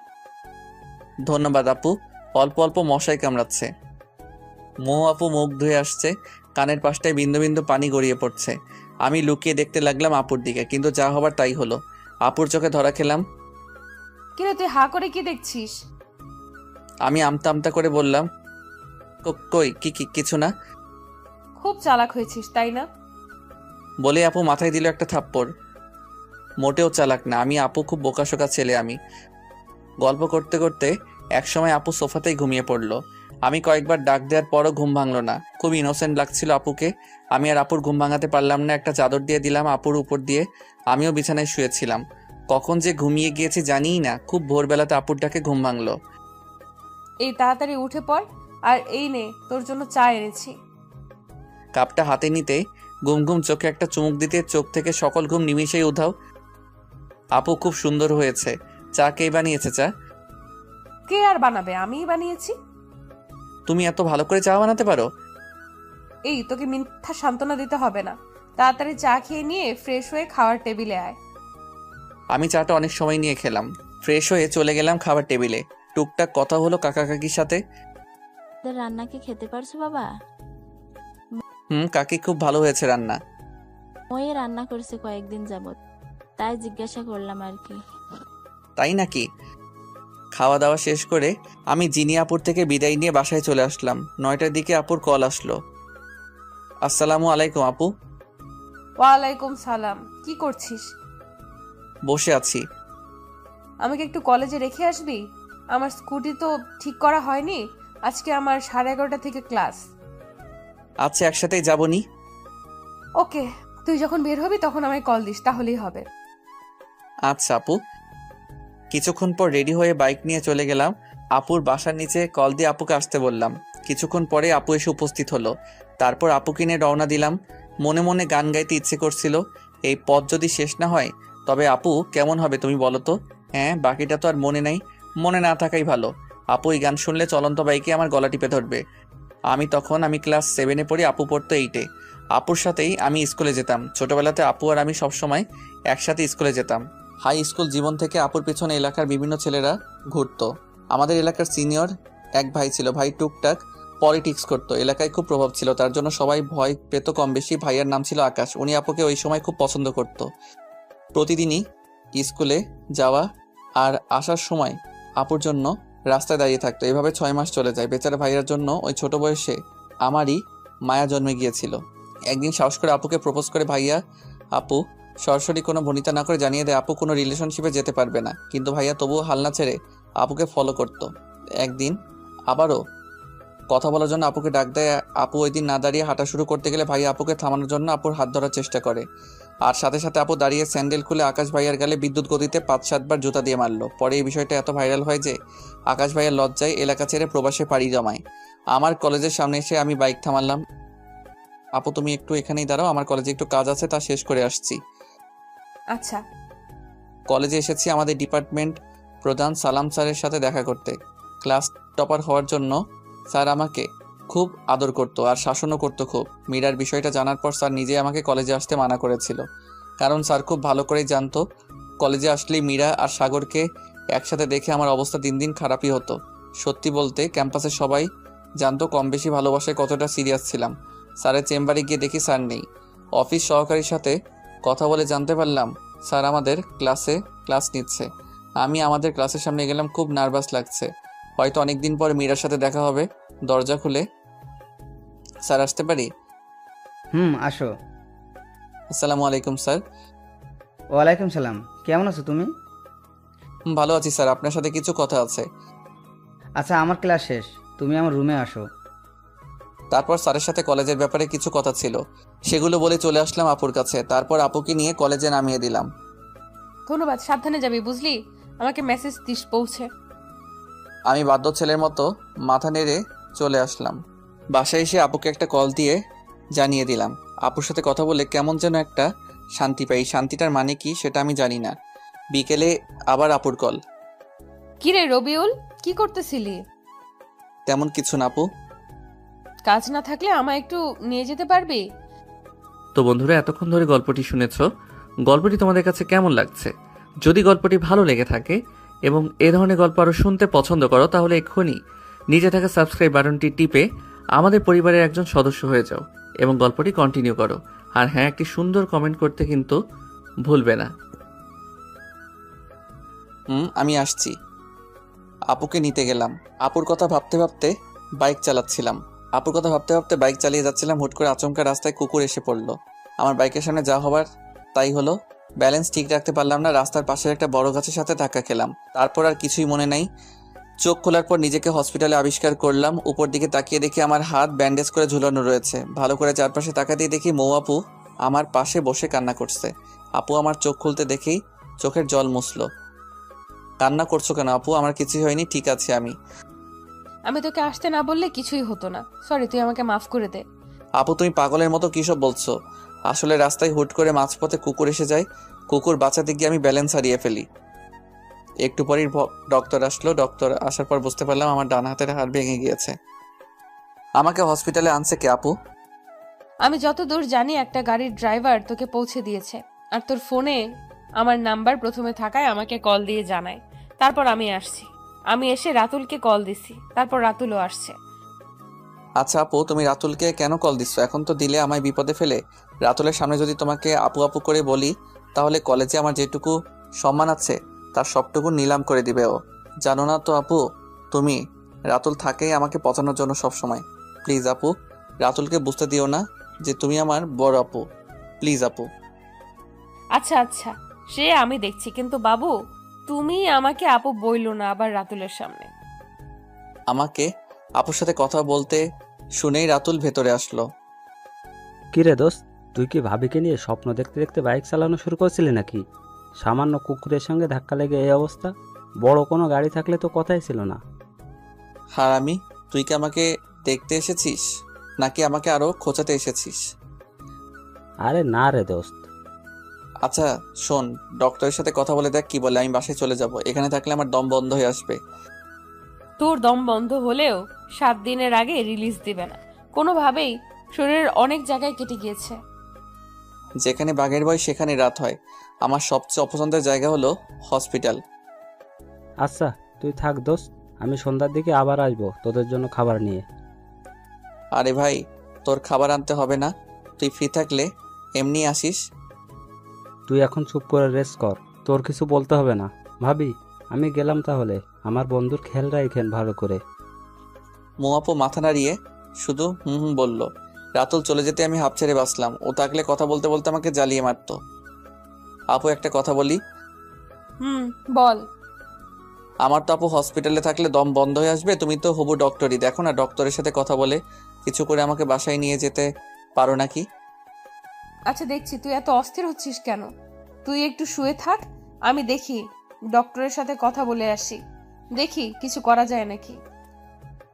ধন্যবাদ আপু, অল্প অল্প মশাই কামড়াচ্ছে। মৌ আপু মুখ ধুয়ে আসছে, কানের পাশটায় বিন্দু বিন্দু পানি গড়িয়ে পড়ছে। আমি লুকিয়ে দেখতে লাগলাম আপুর দিকে, কিন্তু যা হবার তাই হলো। আপুর চোখে ধরা খেলাম। কিরে, তুই হা করে কি দেখছিস? আমি আমতা আমতা করে বললাম, কই কিছু না। খুব চালাক হয়েছিস তাই না? বলে আপু মাথায় দিল একটা থাপ্পড়। মোটেও চালাক না আমি, আপু খুব বোকাশোকা ছেলে আমি। গল্প করতে করতে একসময় আপু সোফাতেই ঘুমিয়ে পড়লো। আমি কয়েকবার ডাক দেওয়ার পরও ঘুম ভাঙলো না। খুব ইনোসেন্ট লাগছিল আপুকে। আমি আর আপুর ঘুম ভাঙাতে পারলাম না। একটা চাদর দিয়ে দিলাম আপুর উপর দিয়ে। আমিও বিছানায় শুয়েছিলাম। কখন যে ঘুমিয়ে গিয়েছি জানিই না। খুব ভোরবেলাতে আপুর ডাকে ঘুম ভাঙলো। এই তাড়াতাড়ি উঠে পড়, আর এই নে তোর জন্য চা এনেছি। কাপটা হাতে নিতে ঘুম ঘুম চোখে একটা চুমুক দিতে চোখ থেকে সকল ঘুম নিমিষেই উধাও। আপু খুব সুন্দর হয়েছে। চা কে বানিয়েছে? চা কে আর বানাবে, আমিই বানিয়েছি। তুমি এত ভালো করে চা বানাতে পারো? এই তোকে মিথ্যা সান্ত্বনা দিতে হবে না, তাড়াতাড়ি চা খেয়ে নিয়ে ফ্রেশ হয়ে খাওয়ার টেবিলে আয়। আমি চাটা অনেক সময় নিয়ে খেলাম। ফ্রেশ হয়ে চলে গেলাম খাবার টেবিলে। টুকটাক কথা হলো কাকা কাকির সাথে। তোর রান্না কি খেতে পারছো বাবা? কাকি খুব ভালো হয়েছে রান্না। ওই রান্না করছে কয়েকদিন যাবত, তাই জিজ্ঞাসা করলাম আর কি। তাই নাকি? খাওয়া দাওয়া শেষ করে আমি জিনিয়াপুর থেকে বিদায় নিয়ে বাসায় চলে আসলাম। 9টার দিকে আপুর কল আসলো। আসসালামু আলাইকুম আপু। ওয়ালাইকুম সালাম। কি করছিস? বসে আছি। আমাকে একটু কলেজে রেখে আসবি? আমার স্কুটি তো ঠিক করা হয়নি, আজকে আমার 11:30 থেকে ক্লাস। আচ্ছা, একসাথেই যাবনি। ওকে, তুই যখন বের হবি তখন আমায় কল দিস, তাহলেই হবে। আচ্ছা আপু। কিছুক্ষণ পর রেডি হয়ে বাইক নিয়ে চলে গেলাম। আপুর বাসার নিচে কল দিয়ে আপুকে আসতে বললাম। কিছুক্ষণ পরে আপু এসে উপস্থিত হলো। তারপর আপুকে নিয়ে রওনা দিলাম। মনে মনে গান গাইতে ইচ্ছে করছিল। এই পথ যদি শেষ না হয় তবে আপু কেমন হবে তুমি বলো তো? হ্যাঁ, বাকিটা তো আর মনে নাই। মনে না থাকাই ভালো। আপু এই গান শুনলে চলন্ত বাইকে আমার গলা টিপে ধরবে। আমি ক্লাস 7-এ পড়ি, আপু পড়তো 8-এ। আপুর সাথেই আমি স্কুলে যেতাম। ছোটবেলাতে আপু আর আমি সবসময় একসাথে স্কুলে যেতাম। হাই স্কুল জীবন থেকে আপুর পিছনে এলাকার বিভিন্ন ছেলেরা ঘুরতো। আমাদের এলাকার সিনিয়র এক ভাই ছিল। ভাই টুকটাক পলিটিক্স করতো। এলাকায় খুব প্রভাব ছিল, তার জন্য সবাই ভয় পেত কম বেশি। ভাইয়ার নাম ছিল আকাশ। উনি আপুকে ওই সময় খুব পছন্দ করত। প্রতিদিনই স্কুলে যাওয়া আর আসার সময় আপুর জন্য রাস্তায় দাঁড়িয়ে থাকতো। এভাবে 6 মাস চলে যায়। বেচারা ভাইয়ার জন্য ওই ছোট বয়সে আমারই মায়া জন্মে গিয়েছিল। একদিন সাহস করে আপুকে প্রপোজ করে ভাইয়া। আপু সরাসরি কোনো ভনিতা না করে জানিয়ে দেয় আপু কোনো রিলেশনশিপে যেতে পারবে না। কিন্তু ভাইয়া তবুও হাল না ছেড়ে আপুকে ফলো করত। একদিন আবারও কথা বলার জন্য আপুকে ডাক দেয়। আপু ওই দিন না দাঁড়িয়ে হাঁটা শুরু করতে গেলে ভাইয়া আপুকে থামানোর জন্য আপুর হাত ধরার চেষ্টা করে। আর সাথে সাথে আপু দাঁড়িয়ে স্যান্ডেল খুলে আকাশ ভাইয়ার গালে বিদ্যুৎ গতিতে 5-7 বার জুতা দিয়ে মারলো। পরে এই বিষয়টা এত ভাইরাল হয় যে আকাশ ভাইয়ার লজ্জায় এলাকা ছেড়ে প্রবাসে পাড়ি জমায়। আমার কলেজের সামনে এসে আমি বাইক থামালাম। আপু তুমি একটু এখানেই দাঁড়াও, আমার কলেজে একটু কাজ আছে, তা শেষ করে আসছি। আচ্ছা। কলেজে এসেছি আমাদের ডিপার্টমেন্ট প্রধান সালাম স্যারের সাথে দেখা করতে। ক্লাস টপার হওয়ার জন্য স্যার আমাকে খুব আদর করতো আর শাসনও করতো খুব। মীরার বিষয়টা জানার পর স্যার নিজে আমাকে কলেজে আসতে মানা করেছিল। কারণ স্যার খুব ভালো করেই জানতো কলেজে আসলেই মীরা আর সাগরকে একসাথে দেখে আমার অবস্থা দিন দিন খারাপই হতো। সত্যি বলতে ক্যাম্পাসের সবাই জানতো কম বেশি ভালোবাসায় কতটা সিরিয়াস ছিলাম। স্যারের চেম্বারে গিয়ে দেখি স্যার নেই। অফিস সহকারীর সাথে কথা বলে জানতে পারলাম স্যার আমাদের ক্লাস নিচ্ছে। আমি আমাদের ক্লাসের সামনে গেলাম। খুব নার্ভাস লাগছে, হয়তো অনেকদিন পর মীরার সাথে দেখা হবে। দরজা খুলে স্যার আসতে পারি? আসো। আসসালামু আলাইকুম স্যার। ওয়ালাইকুম সালাম। কেমন আছো তুমি? ভালো আছি স্যার, আপনার সাথে কিছু কথা আছে। আচ্ছা, আমার ক্লাস শেষ, তুমি আমার রুমে আসো। তারপর স্যারের সাথে কলেজের ব্যাপারে কিছু কথা ছিল, সেগুলো বলে চলে আসলাম আপুর কাছে। তারপর আপুকে নিয়ে কলেজে নামিয়ে দিলাম। ধন্যবাদ, সাবধানে যাবি বুঝলি, আমাকে মেসেজ দিস পৌঁছে। আমি বাধ্য ছেলের মতো মাথা নেড়ে চলে আসলাম। বাসায় এসে আপুকে একটা কল দিয়ে জানিয়ে দিলাম। আপুর সাথে কথা বলে কেমন যেন একটা শান্তি পাই। শান্তিটার মানে কি সেটা আমি জানি না। বিকেলে আবার আপুর কল। কিরে রবিউল, কি করতেছিলি? তেমন কিছু না আপু। কাজ না থাকলে আমায় একটু নিয়ে যেতে পারবি? তো বন্ধুরা, এতক্ষণ ধরে গল্পটি শুনেছ। গল্পটি তোমাদের কাছে কেমন লাগছে? যদি গল্পটি ভালো লেগে থাকে এবং এ ধরনের গল্প আরও শুনতে পছন্দ করো, তাহলে এক্ষুনি নিচে থাকা সাবস্ক্রাইব বাটনটি টিপে আমাদের পরিবারের একজন সদস্য হয়ে যাও এবং গল্পটি কন্টিনিউ করো। আর হ্যাঁ, একটি সুন্দর কমেন্ট করতে কিন্তু ভুলবে না। আমি আসছি। আপুকে নিতে গেলাম। আপুর কথা ভাবতে ভাবতে বাইক চালিয়ে যাচ্ছিলাম। হুট করে আচমকা রাস্তায় কুকুর এসে পড়লো। আমার বাইকের সামনে যা হবার তাই হলো। ব্যালেন্স ঠিক রাখতে পারলাম না। রাস্তার পাশের একটা বড় গাছের সাথে ধাক্কা খেলাম। তারপর আর কিছুই মনে নাই। চোখ খোলার পর নিজেকে হসপিটালে আবিষ্কার করলাম। উপর দিকে তাকিয়ে দেখি আমার হাত ব্যান্ডেজ করে ঝুলানো রয়েছে। ভালো করে চারপাশে তাকাতেই দেখি মৌ আপু আমার পাশে বসে কান্না করছে। আপু আমার চোখ খুলতে দেখেই চোখের জল মুছলো। কান্না করছো কেন আপু? আমার কিছুই হয়নি, ঠিক আছে আমি। আমি তোকে আসতে না বললে কিছুই হতো না। সরি, তুই আমাকে মাফ করে দে। আপু তুমি পাগলের মতো কী সব বলছো? আসলে রাস্তায় হুট করে মাঝপথে কুকুর এসে যায়, কুকুর বাঁচাতে গিয়ে আমি ব্যালেন্স হারিয়ে ফেলি। একটু পরেই ডক্টর আসলো। ডক্টর আসার পর বুঝতে পারলাম আমার ডান হাতের হাড় ভেঙে গিয়েছে। আমাকে হসপিটালে আনছে কে আপু? আমি যতদূর জানি একটা গাড়ির ড্রাইভার তোকে পৌঁছে দিয়েছে, আর তোর ফোনে আমার নাম্বার প্রথমে থাকায় আমাকে কল দিয়ে জানায়। তারপর আমি আসছি। আমি এসে রাতুলকে কল দিছি, তারপর রাতুলও আসছে। আচ্ছা আপু, তুমি রাতুলকে কেন কল দিচ্ছ? এখন তো দিলে আমায় বিপদে ফেলে। রাতুলের সামনে যদি তোমাকে আপু আপু করে বলি, তাহলে কলেজে আমার যেটুকু সম্মান আছে তার সবটুকু নিলাম করে দিবে ও। জানো না তো আপু, তুমি রাতুল থাকেই আমাকে পচানোর জন্য সবসময়। প্লিজ আপু, রাতুলকে বুঝতে দিও না যে তুমি আমার বড় আপু। প্লিজ আপু। আচ্ছা আচ্ছা, সে আমি দেখছি, কিন্তু বাবু তুমি আমাকে আপু বইলো না আবার রাতুলের সামনে। আমাকে আপুর সাথে কথা বলতে শুনেই রাতুল ভেতরে আসলো। কিরে দোস্ত, তুই কি ভাবিকে নিয়ে স্বপ্ন দেখতে দেখতে বাইক চালানো শুরু করছিলি নাকি? সামান্য কুকুরের সঙ্গে ধাক্কা লেগে এই অবস্থা। বড় কোনো গাড়ি থাকলে তো কথাই ছিল না। হারামি, তুই কি আমাকে দেখতে এসেছিস নাকি আমাকে আরো খোঁচাতে এসেছিস? আরে না রে দোস্ত। আচ্ছা শোন, ডক্টরের সাথে কথা বলে দেখ কি বলে। আমি বাসায় চলে যাব, এখানে থাকলে আমার দম বন্ধ হয়ে আসবে। তোর দম বন্ধ হলেও 7 দিনের আগে রিলিজ দিবে না কোনোভাবেই। শরীরের অনেক জায়গায় কেটে গিয়েছে। যেখানে বাঘের ভয় সেখানে রাত হয়। আমার সবচেয়ে অপছন্দের জায়গা হলো হসপিটাল। আচ্ছা তুই থাক দোস্ত, আমি সন্ধ্যার দিকে আবার আসবো তোদের জন্য খাবার নিয়ে। আরে ভাই, তোর খাবার আনতে হবে না, তুই ফ্রি থাকলে এমনি আসিস। তুই এখন চুপ করে রেস্ট কর, তোর কিছু বলতে হবে না। ভাবি আমি গেলাম তাহলে, আমার বন্ধুর খেয়াল রাখেন ভালো করে। মৌ আপু মাথা নাড়িয়ে শুধু হুম হুম বলল। রাতুল চলে যেতে আমি হাঁপ ছেড়ে বাঁচলাম। ও থাকলে কথা বলতে বলতে আমাকে জ্বালিয়ে মারতো। আপু একটা কথা বলি? বল। আমার তো আপু হসপিটালে থাকলে দম বন্ধ হয়ে আসবে। তুমি তো হবু ডক্টরই, দেখো না ডক্টরের সাথে কথা বলে কিছু করে আমাকে বাসায় নিয়ে যেতে পারো নাকি? আচ্ছা দেখছি, তুই এত অস্থির হচ্ছিস কেন? তুই একটু শুয়ে থাক, আমি দেখি ডক্টরের সাথে কথা বলে আসি, দেখি কিছু করা যায় নাকি।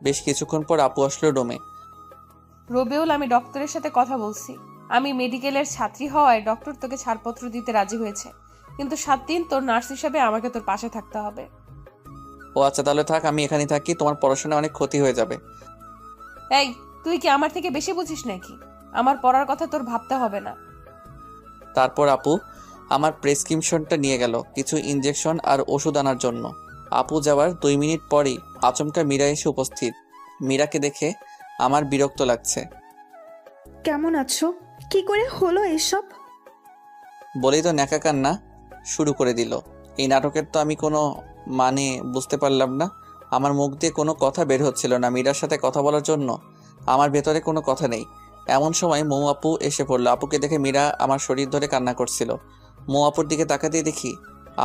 বেশ কিছুক্ষণ পর আপু আসলো রুমে। রবিউল, আমি ডক্টরের সাথে কথা বলছি। আমি মেডিকেলের ছাত্রী হওয়ায় ডক্টর তোকে ছাড়পত্র দিতে রাজি হয়েছে, কিন্তু 7 দিন তোর নার্স হিসেবে আমাকে তোর পাশে থাকতে হবে। ও আচ্ছা তাহলে থাক, আমি এখানেই থাকি, তোমার পড়াশোনায় অনেক ক্ষতি হয়ে যাবে। এই, তুই কি আমার থেকে বেশি বুঝিস নাকি? আমার পড়ার কথা তোর ভাবতে হবে না। তারপর আপু আমার প্রেসক্রিপশনটা নিয়ে গেল কিছু ইনজেকশন আর ওষুধ আনার জন্য। আপু যাওয়ার 2 মিনিট পরেই আচমকা মীরা এসে উপস্থিত। মীরাকে দেখে আমার বিরক্ত লাগছে। কেমন আছো? কি করে হলো এসব? বলেই তো ন্যাকা কান্না শুরু করে দিল। এই নাটকের তো আমি কোনো মানে বুঝতে পারলাম না। আমার মুখ দিয়ে কোনো কথা বের হচ্ছিল না মীরার সাথে কথা বলার জন্য। আমার ভেতরে কোনো কথা নেই। এমন সময় মৌ আপু এসে পড়লো। আপুকে দেখে মীরা আমার শরীর ধরে কান্না করছিল। মৌ আপুর দিকে তাকাতেই দেখি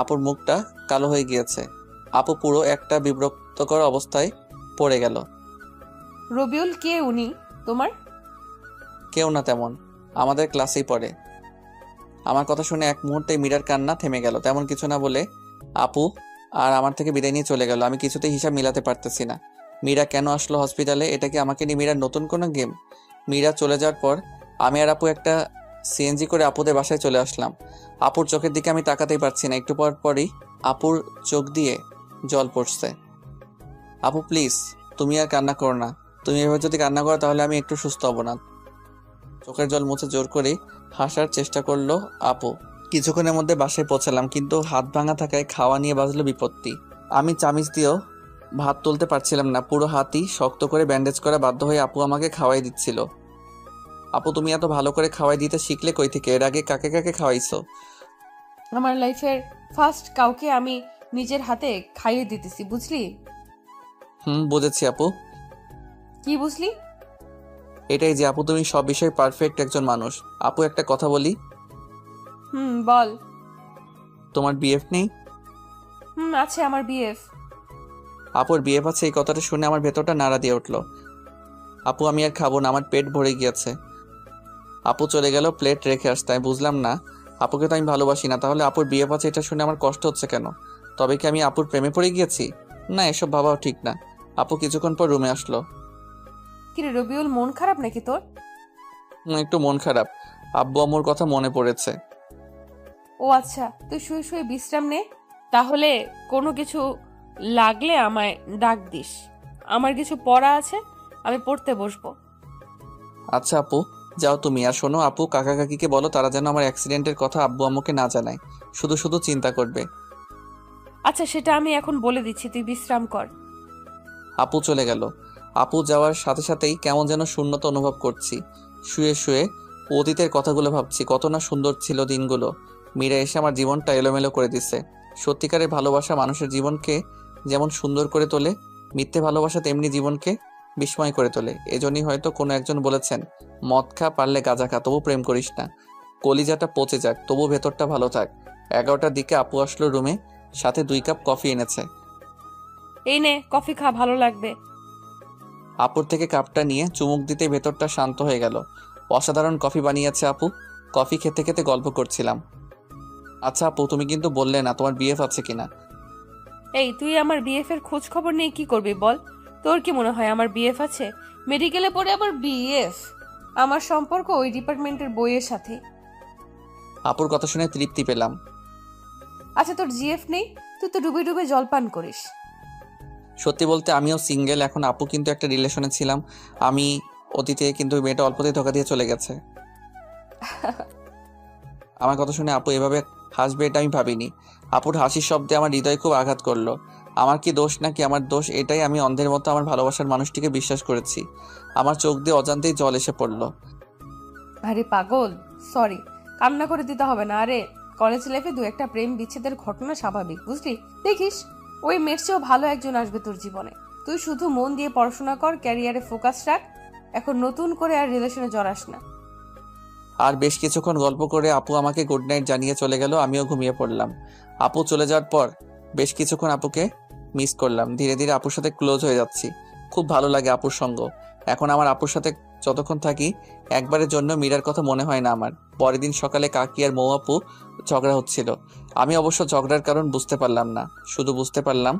আপুর মুখটা কালো হয়ে গিয়েছে। আপু পুরো একটা বিব্রতকর অবস্থায় পড়ে গেল। রবিউল, কে উনি তোমার? কেউ না তেমন, আমাদের ক্লাসেই পড়ে। আমার কথা শুনে এক মুহূর্তে মীরার কান্না থেমে গেল। তেমন কিছু না বলে আপু আর আমার থেকে বিদায় নিয়ে চলে গেল। আমি কিছুতেই হিসাব মিলাতে পারতেছি না। মীরা কেন আসলো হসপিটালে? এটা কি আমাকে নিয়ে মীরার নতুন কোনো গেম? মীরা চলে যাওয়ার পর আমি আর আপু একটা সিএনজি করে আপুদের বাসায় চলে আসলাম। আপুর চোখের দিকে আমি তাকাতেই পারছি না। একটু পর পরই আপুর চোখ দিয়ে জল পড়ছে। আপু প্লিজ, তুমি আর কান্না করো না। তুমি এভাবে যদি কান্না করো তাহলে আমি একটু সুস্থ হব না। চোখের জল মুছে জোর করে হাসার চেষ্টা করলো আপু। কিছুক্ষণের মধ্যে বাসায় পৌঁছালাম, কিন্তু হাত ভাঙা থাকায় খাওয়া নিয়ে বাজলো বিপত্তি। আমি চামিচ দিয়েও ভাত তুলতে পারছিলাম না। পুরো হাতই শক্ত করে ব্যান্ডেজ করা বাধ্য হয়ে আপু আমাকে খাওয়াই দিচ্ছিল। আপু তুমি এত ভালো করে খাওয়াই দিতে শিখলে কই থেকে? এর আগে কাকে কাকে খাওয়াইছো? আমার লাইফের ফার্স্ট কাউকে আমি নিজের হাতে খাইয়ে দিতেছি, বুঝলি? বুঝেছি আপু। কি বুঝলি? এটাই যে আপু তুমি সব বিষয়ে পারফেক্ট একজন মানুষ। আপু একটা কথা বলি? বল। তোমার বিএফ নেই? আছে, আমার বিএফ। আপুর বিয়ে পাচ্ছে এই কথাটা শুনে আমার ভেতরটা নাড়া দিয়ে উঠলো। আপু আমি আর খাবো না, আমার পেট ভরে গিয়েছে। আপু চলে গেল প্লেট রেখে আসতে। আমি বুঝলাম না, আপুকে তো আমি ভালোবাসি না, তাহলে আপুর বিয়ে পাচ্ছে এটা শুনে আমার কষ্ট হচ্ছে কেন? তবে কি আমি আপুর প্রেমে পড়ে গিয়েছি? না, এসব ভাবাও ঠিক না। আপু কিছুক্ষণ পর রুমে আসলো। কিরে রবিউল, মন খারাপ নাকি তোর? একটু মন খারাপ, আব্বু আম্মুর কথা মনে পড়েছে। ও আচ্ছা, তুই শুয়ে শুয়ে বিশ্রাম নে। তাহলে কোনো কিছু লাগলে আমায় ডাক দিস। আমার কিছু পড়া আছে, আমি পড়তে বসবো। আচ্ছা আপু, যাও তুমি। আর শোনো আপু, কাকা কাকিকে বলো তারা যেন আমার অ্যাক্সিডেন্টের কথা আব্বু আম্মুকে না জানায়, শুধু শুধু চিন্তা করবে। আচ্ছা, সেটা আমি এখন বলে দিচ্ছি, তুই বিশ্রাম কর। আপু চলে গেল। আপু যাওয়ার সাথে সাথেই কেমন যেন শূন্যতা অনুভব করছি। শুয়ে শুয়ে অতীতের কথাগুলো ভাবছি, কত না সুন্দর ছিল দিনগুলো। মীরা এসে আমার জীবনটা এলোমেলো করে দিচ্ছে। সত্যিকারের ভালোবাসা মানুষের জীবনকে যেমন সুন্দর করে তোলে, মিথ্যে ভালোবাসা তেমনি জীবনকে বিস্ময় করে তোলে। এজন্যই হয়তো কোনো একজন বলেছেন, মদ খা, পারলে গাঁজা খা, তবু প্রেম করিস না। কলিজাটা পচে যাক, তবু ভেতরটা ভালো থাক। 11টার দিকে আপু আসলো রুমে, সাথে 2 কাপ কফি এনেছে। এই নে কফি খা, ভালো লাগবে। আপুর থেকে কাপটা নিয়ে চুমুক দিতে ভেতরটা শান্ত হয়ে গেল। অসাধারণ কফি বানিয়েছে আপু। কফি খেতে খেতে গল্প করছিলাম। আচ্ছা আপু, তুমি কিন্তু বললে না তোমার বিএফ আছে কিনা। এই, তুই আমার বিএফ এর খোঁজ খবর নিয়ে কি করবি বল? তোর কি মনে হয় আমার বিএফ আছে? মেডিকেলে পড়ে আবার বিএফ? আমার সম্পর্ক ওই ডিপার্টমেন্টের বইয়ের সাথে। আপুর কথা শুনে তৃপ্তি পেলাম। আচ্ছা, তোর জিএফ নেই? তুই তো ডুবে ডুবে জলপান করিস। সত্যি বলতে আমিও সিঙ্গেল এখন। আপু কিন্তু একটা রিলেশনে ছিলাম আমি অতীতে, কিন্তু ওই মেয়েটা অল্পতেই ধোকা দিয়ে চলে গেছে। আমার কথা শুনে আপু এভাবে হাসবে এটা আমি ভাবিনি। আপুর হাসির শব্দে আমার হৃদয় খুব আঘাত করলো। আমার কি দোষ নাকি আমার দোষ এটাই, আমি অন্ধের মতো আমার ভালোবাসার মানুষটিকে বিশ্বাস করেছি। আমার চোখ দিয়ে অজান্তেই জল এসে পড়লো। আরে পাগল, সরি, কান্না করে দিতে হবে না। আরে কলেজ লাইফে 2-1টা প্রেম বিচ্ছেদের ঘটনা স্বাভাবিক, বুঝলি? দেখিস ওই মেয়ের চেয়েও ভালো একজন আসবে তোর জীবনে। তুই শুধু মন দিয়ে পড়াশোনা কর, ক্যারিয়ারে ফোকাস রাখ। এখন নতুন করে আর রিলেশনে জড়াস না। আর বেশ কিছুক্ষণ গল্প করে আপু আমাকে গুড নাইট জানিয়ে চলে গেল। আমিও ঘুমিয়ে পড়লাম। আপু চলে যাওয়ার পর বেশ কিছুক্ষণ আপুকে মিস করলাম। ধীরে ধীরে আপুর সাথে ক্লোজ হয়ে যাচ্ছি। খুব ভালো লাগে আপুর সঙ্গ। এখন আমার আপুর সাথে যতক্ষণ থাকি একবারের জন্য মীরার কথা মনে হয় না আমার। পরের দিন সকালে কাকি আর মৌ আপু ঝগড়া হচ্ছিল। আমি অবশ্য ঝগড়ার কারণ বুঝতে পারলাম না, শুধু বুঝতে পারলাম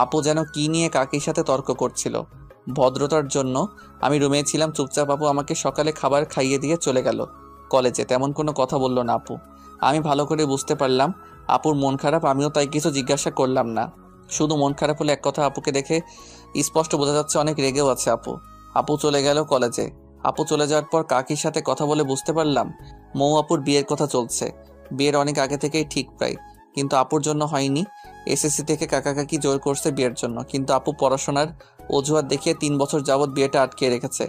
আপু যেন কি নিয়ে কাকির সাথে তর্ক করছিল। ভদ্রতার জন্য আমি রুমে ছিলাম চুপচাপ। আপু আমাকে সকালে খাবার খাইয়ে দিয়ে চলে গেল কলেজে। তেমন কোনো কথা বলল না আপু। আমি ভালো করে বুঝতে পারলাম আপুর মন খারাপ। আমিও তাই কিছু জিজ্ঞাসা করলাম না। শুধু মন খারাপ হলে এক কথা, আপুকে দেখে স্পষ্ট বোঝা যাচ্ছে অনেক রেগেও আছে আপু। আপু চলে গেল কলেজে। আপু চলে যাওয়ার পর কাকির সাথে কথা বলে বুঝতে পারলাম মৌ আপুর বিয়ের কথা চলছে। বিয়ের অনেক আগে থেকেই ঠিক প্রায়, কিন্তু আপুর জন্য হয়নি। এসএসসি থেকে কাকা কাকি জোর করছে বিয়ের জন্য, কিন্তু আপু পড়াশোনার অজুহাত দেখিয়ে 3 বছর যাবৎ বিয়েটা আটকে রেখেছে।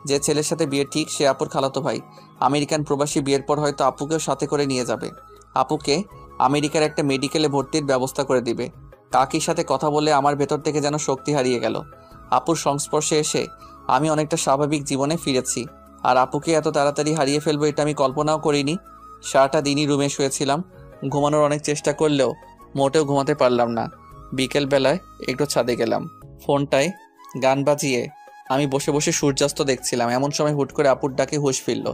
যে ছেলের সাথে বিয়ে ঠিক সে আপুর খালাতো ভাই, আমেরিকান প্রবাসী। বিয়ের পর হয়তো আপুকেও সাথে করে নিয়ে যাবে। আপুকে আমেরিকার একটা মেডিকেলে ভর্তির ব্যবস্থা করে দিবে। কাকির সাথে কথা বলে আমার ভেতর থেকে যেন শক্তি হারিয়ে গেল। আপুর সংস্পর্শে এসে আমি অনেকটা স্বাভাবিক জীবনে ফিরেছি। আর আপুকে এত তাড়াতাড়ি হারিয়ে ফেলবো এটা আমি কল্পনাও করিনি। সারাটা দিনই রুমে শুয়েছিলাম। ঘুমানোর অনেক চেষ্টা করলেও মোটেও ঘুমাতে পারলাম না। বিকেলবেলায় একটু ছাদে গেলাম। ফোনটায় গান বাজিয়ে আমি বসে বসে সূর্যাস্ত দেখছিলাম। এমন সময় হুট করে আপুর ডাকে হুঁশ ফিরল।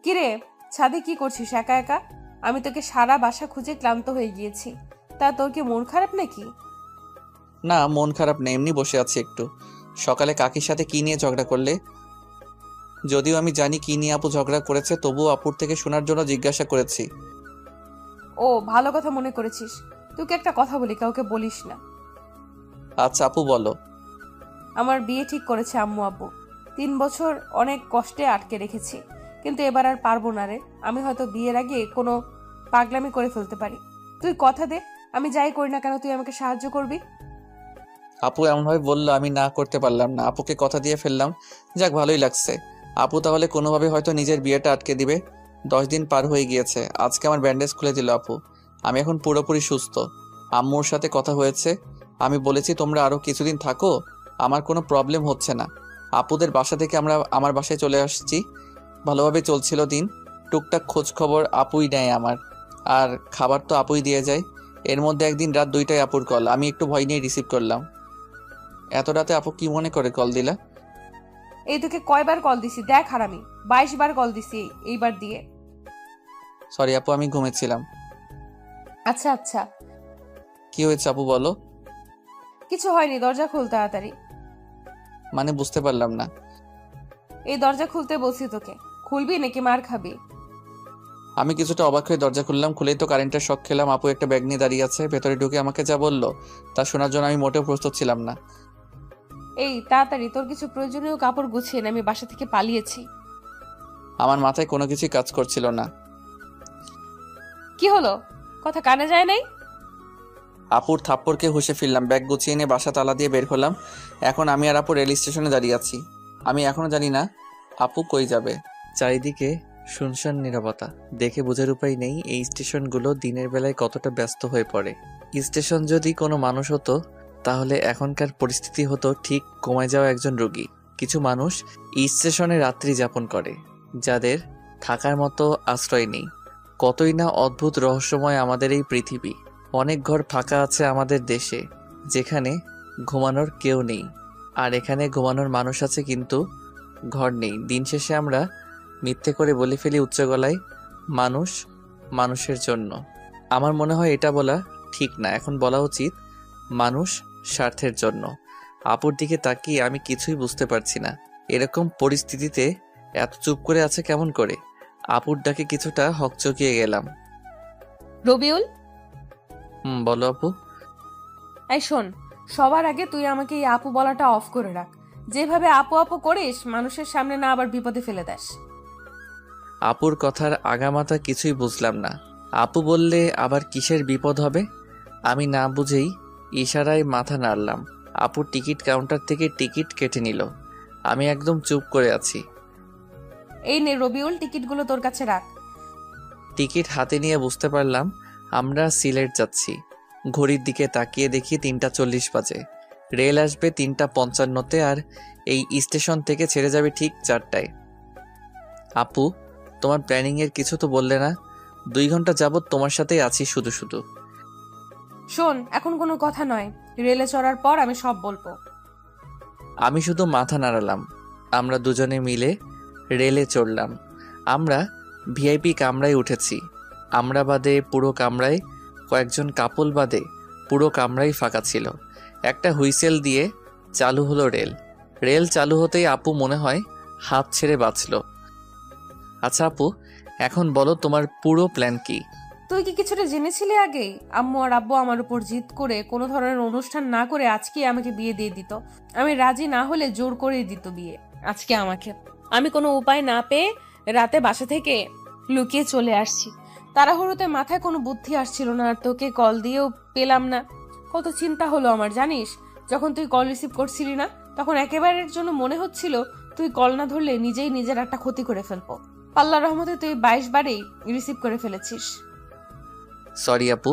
কিরে, ছাদে কি করছিস একা একা? আমি তোকে সারা বাসা খুঁজে ক্লান্ত হয়ে গিয়েছি। তা তোর কি মন খারাপ নাকি? না, মন খারাপ নেই, এমনি বসে আছি একটু। সকালে কাকির সাথে কি নিয়ে ঝগড়া করলে? যদিও আমি জানি কি নিয়ে আপু ঝগড়া করেছে, তবুও আপুর থেকে শোনার জন্য জিজ্ঞাসা করেছি। ও, ভালো কথা মনে করেছিস। তোকে একটা কথা বলি, কাউকে বলিস না। আচ্ছা আপু বলো। আমার বিয়ে ঠিক করেছে আম্মু আব্বু। 3 বছর অনেক কষ্টে আটকে রেখেছি, কিন্তু এবার আর পারবো না রে। আমি হয়তো বিয়ের আগে কোনো পাগলামি করে ফেলতে পারি। তুই কথা দে, আমি যাই করি না কেন তুই আমাকে সাহায্য করবি। আপু এমনভাবে বললো আমি না করতে পারলাম না। আপুকে কথা দিয়ে ফেললাম। যাক, ভালোই লাগছে। আপু তাহলে কোনোভাবে হয়তো নিজের বিয়েটা আটকে দিবে। 10 দিন পার হয়ে গিয়েছে। আজকে আমার ব্যান্ডেজ খুলে দিল আপু। আমি এখন পুরোপুরি সুস্থ। আম্মুর সাথে কথা হয়েছে। আমি বলেছি তোমরা আরও কিছুদিন থাকো, আমার কোনো প্রবলেম হচ্ছে না। আপুদের বাসা থেকে আমরা আমার বাসায় চলে আসছি। ভালোভাবে চলছিল দিন। টুকটাক খোঁজ খবর আপুই নেয় আমার, আর খাবার তো আপুই দিয়ে যায়। এর মধ্যে একদিন রাত 2টায় আপুর কল। আমি একটু ভয় নিয়ে রিসিভ করলাম। এত রাতে আপু কি মনে করে কল দিলা? এই তোকে কয়বার কল দিছি দেখ হারামি, 22 বার কল দিছি এইবার দিয়ে। সরি আপু, আমি ঘুমেছিলাম। আচ্ছা আচ্ছা, কি হয়েছে আপু বলো? কিছু হয়নি, দরজা খুল তাড়াতাড়ি। মানে বুঝতে পারলাম না। এই দরজা খুলতে বলছি তোকে, খুলবি নাকি মার খাবি? আমি কিছুটা অবাক হয়ে দরজা খুললাম। খুলেই তো কারেন্টের শক খেলাম। আপু একটা ব্যাগ নিয়ে দাঁড়িয়ে আছে। ভেতরে ঢুকে আমাকে যা বললো তা শোনার জন্য আমি মোটেও প্রস্তুত ছিলাম না। এই তাড়াতাড়ি তোর কিছু প্রয়োজনীয় কাপড় গুছিয়ে নে, আমি বাসা থেকে পালিয়েছি। আমার মাথায় কোনো কিছুই কাজ করছিল না। কি হলো, কথা কানে যায় নাই? আপুর থাপ্পড়কে হুঁশে ফিরলাম। ব্যাগ গুছিয়ে নিয়ে বাসা তালা দিয়ে বের হলাম। এখন আমি আর আপু রেল স্টেশনে দাঁড়িয়ে আছি। আমি এখনো জানি না আপু কই যাবে। চারিদিকে শুনশান নীরবতা। দেখে বোঝার উপায় নেই এই স্টেশনগুলো দিনের বেলায় কতটা ব্যস্ত হয়ে পড়ে। স্টেশন যদি কোনো মানুষ হতো তাহলে এখনকার পরিস্থিতি হতো ঠিক কমে যাওয়া একজন রোগী। কিছু মানুষ স্টেশনে রাত্রি যাপন করে, যাদের থাকার মতো আশ্রয় নেই। কতই না অদ্ভুত রহস্যময় আমাদের এই পৃথিবী। অনেক ঘর ফাঁকা আছে আমাদের দেশে, যেখানে ঘুমানোর কেউ নেই। আর এখানে ঘুমানোর মানুষ আছে কিন্তু ঘর নেই। দিন শেষে আমরা মিথ্যে করে বলে ফেলি উচ্চ গলায়, মানুষ মানুষের জন্য। আমার মনে হয় এটা বলা ঠিক না। এখন বলা উচিত মানুষ স্বার্থের জন্য। আপুর দিকে তাকিয়ে আমি কিছুই বুঝতে পারছি না। এরকম পরিস্থিতিতে এত চুপ করে আছে কেমন করে? আপুর ডাকে কিছুটা হকচকিয়ে গেলাম। রবিউল, বলো আপু। এই শোন, সবার আগে তুই আমাকে এই আপু বলাটা অফ করে রাখ। যেভাবে আপু আপু করিস, মানুষের সামনে না আবার বিপদে ফেলে দেস। আপুর কথার আগামাথা কিছুই বুঝলাম না। আপু বললে আবার কিসের বিপদ হবে? আমি না বুঝেই ইশারায় মাথা নাড়লাম। আপুর টিকিট কাউন্টার থেকে টিকিট কেটে নিল। আমি একদম চুপ করে আছি। এই নে রবিউল, টিকিটগুলো তোর কাছে রাখ। টিকিট হাতে নিয়ে বুঝতে পারলাম আমরা সিলেট যাচ্ছি। ঘড়ির দিকে তাকিয়ে দেখি 3:40 বাজে। রেল আসবে 3:55-তে, আর এই স্টেশন থেকে ছেড়ে যাবে ঠিক 4টায়। আপু, তোমার প্ল্যানিংয়ের কিছু তো বললে না? 2 ঘন্টা যাবৎ তোমার সাথেই আছি শুধু শুধু। শোন, এখন কোনো কথা নয়, রেলে চড়ার পর আমি সব বলবো। আমি শুধু মাথা নাড়ালাম। আমরা দুজনে মিলে রেলে চড়লাম। আমরা ভিআইপি কামরায় উঠেছি। আমরা বাদে পুরো কামরায়, কয়েকজন কাপল বাদে পুরো কামরাই ফাঁকা ছিল। একটা হুইসেল দিয়ে চালু হলো রেল। রেল চালু হতেই আপু মনে হয় হাত ছেড়ে বাঁচল। আচ্ছা আপু, এখন বলো তোমার পুরো প্ল্যান কি? তুই কি কিছুটা জেনেছিলি আগেই? আম্মু আর আব্বু আমার উপর জিদ করে কোনো ধরনের অনুষ্ঠান না করে আজকে আমাকে বিয়ে দিয়ে দিত। আমি রাজি না হলে জোর করে দিত বিয়ে আজকে আমাকে। আমি কোনো উপায় না পেয়ে রাতে বাসা থেকে লুকিয়ে চলে আসছি। তাড়াহুড়োতে মাথায় কোনো বুদ্ধি আসছিল না, আর তোকে কল দিয়েও পেলাম না। কত চিন্তা হলো আমার জানিস। যখন তুই কল রিসিভ করছিলি না, তখন একেবারের জন্য মনে হচ্ছিল তুই কল না ধরলে নিজেই নিজের একটা ক্ষতি করে ফেলবো। আল্লাহর রহমতে তুই 22 বারেই রিসিভ করে ফেলেছিস। সরি আপু,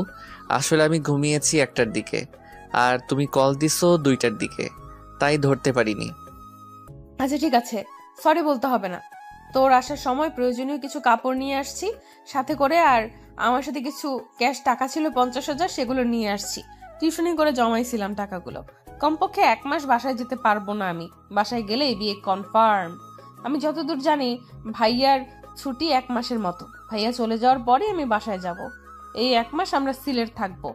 আসলে আমি ঘুমিয়েছি 1টার দিকে, আর তুমি কল দিছো 2টার দিকে, তাই ধরতে পারিনি। আচ্ছা ঠিক আছে, সরি বলতে হবে না। তোর আসার সময় প্রয়োজনীয় কিছু কাপড় নিয়ে আসছি সাথে করে, আর আমার সাথে কিছু ক্যাশ টাকা ছিল 50,000, সেগুলো নিয়ে আসছি। টিউশনি করে জমাইছিলাম টাকাগুলো। কমপক্ষে 1 মাস বাসায় যেতে পারবো না আমি। বাসায় গেলেই বিয়ে কনফার্ম। আমি যতদূর জানি ভাইয়ার ছুটি 1 মাসের মতো। ভাইয়া চলে যাওয়ার পরে আমি বাসায় যাব। এই 1 মাস আমরা সিলেট থাকবো।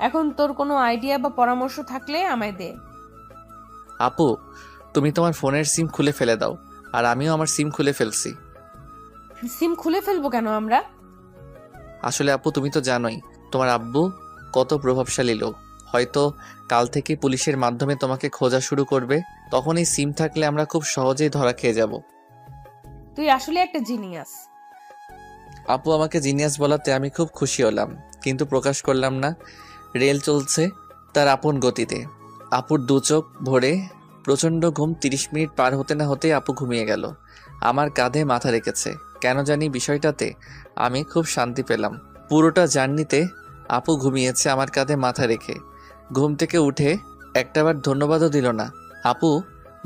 এখন তোর কোনো আইডিয়া বা পরামর্শ থাকলে আমায় দে। আপু, তুমি তোমার ফোনের সিম খুলে ফেলে দাও, আর আমিও আমার সিম খুলে ফেলছি। সিম খুলে ফেলবো কেন আমরা? আসলে আপু, তুমি তো জানোই তোমার আব্বু কত প্রভাবশালী লোক। হয়তো কাল থেকে পুলিশের মাধ্যমে তোমাকে খোঁজা শুরু করবে। তখন এই সিম থাকলে আমরা খুব সহজেই ধরা খেয়ে যাব। তুই আসলে একটা জিনিয়াস। আপু আমাকে জিনিয়াস বলাতে আমি খুব খুশি হলাম, কিন্তু প্রকাশ করলাম না। রেল চলছে তার আপন গতিতে। আপুর 2 চোখ ভরে প্রচণ্ড ঘুম। 30 মিনিট পার হতে না হতে আপু ঘুমিয়ে গেল। আমার কাঁধে মাথা রেখেছে। কেন জানি বিষয়টাতে আমি খুব শান্তি পেলাম। পুরোটা জার্নিতে আপু ঘুমিয়েছে আমার কাঁধে মাথা রেখে। ঘুম থেকে উঠে একটাবার ধন্যবাদও দিল না। আপু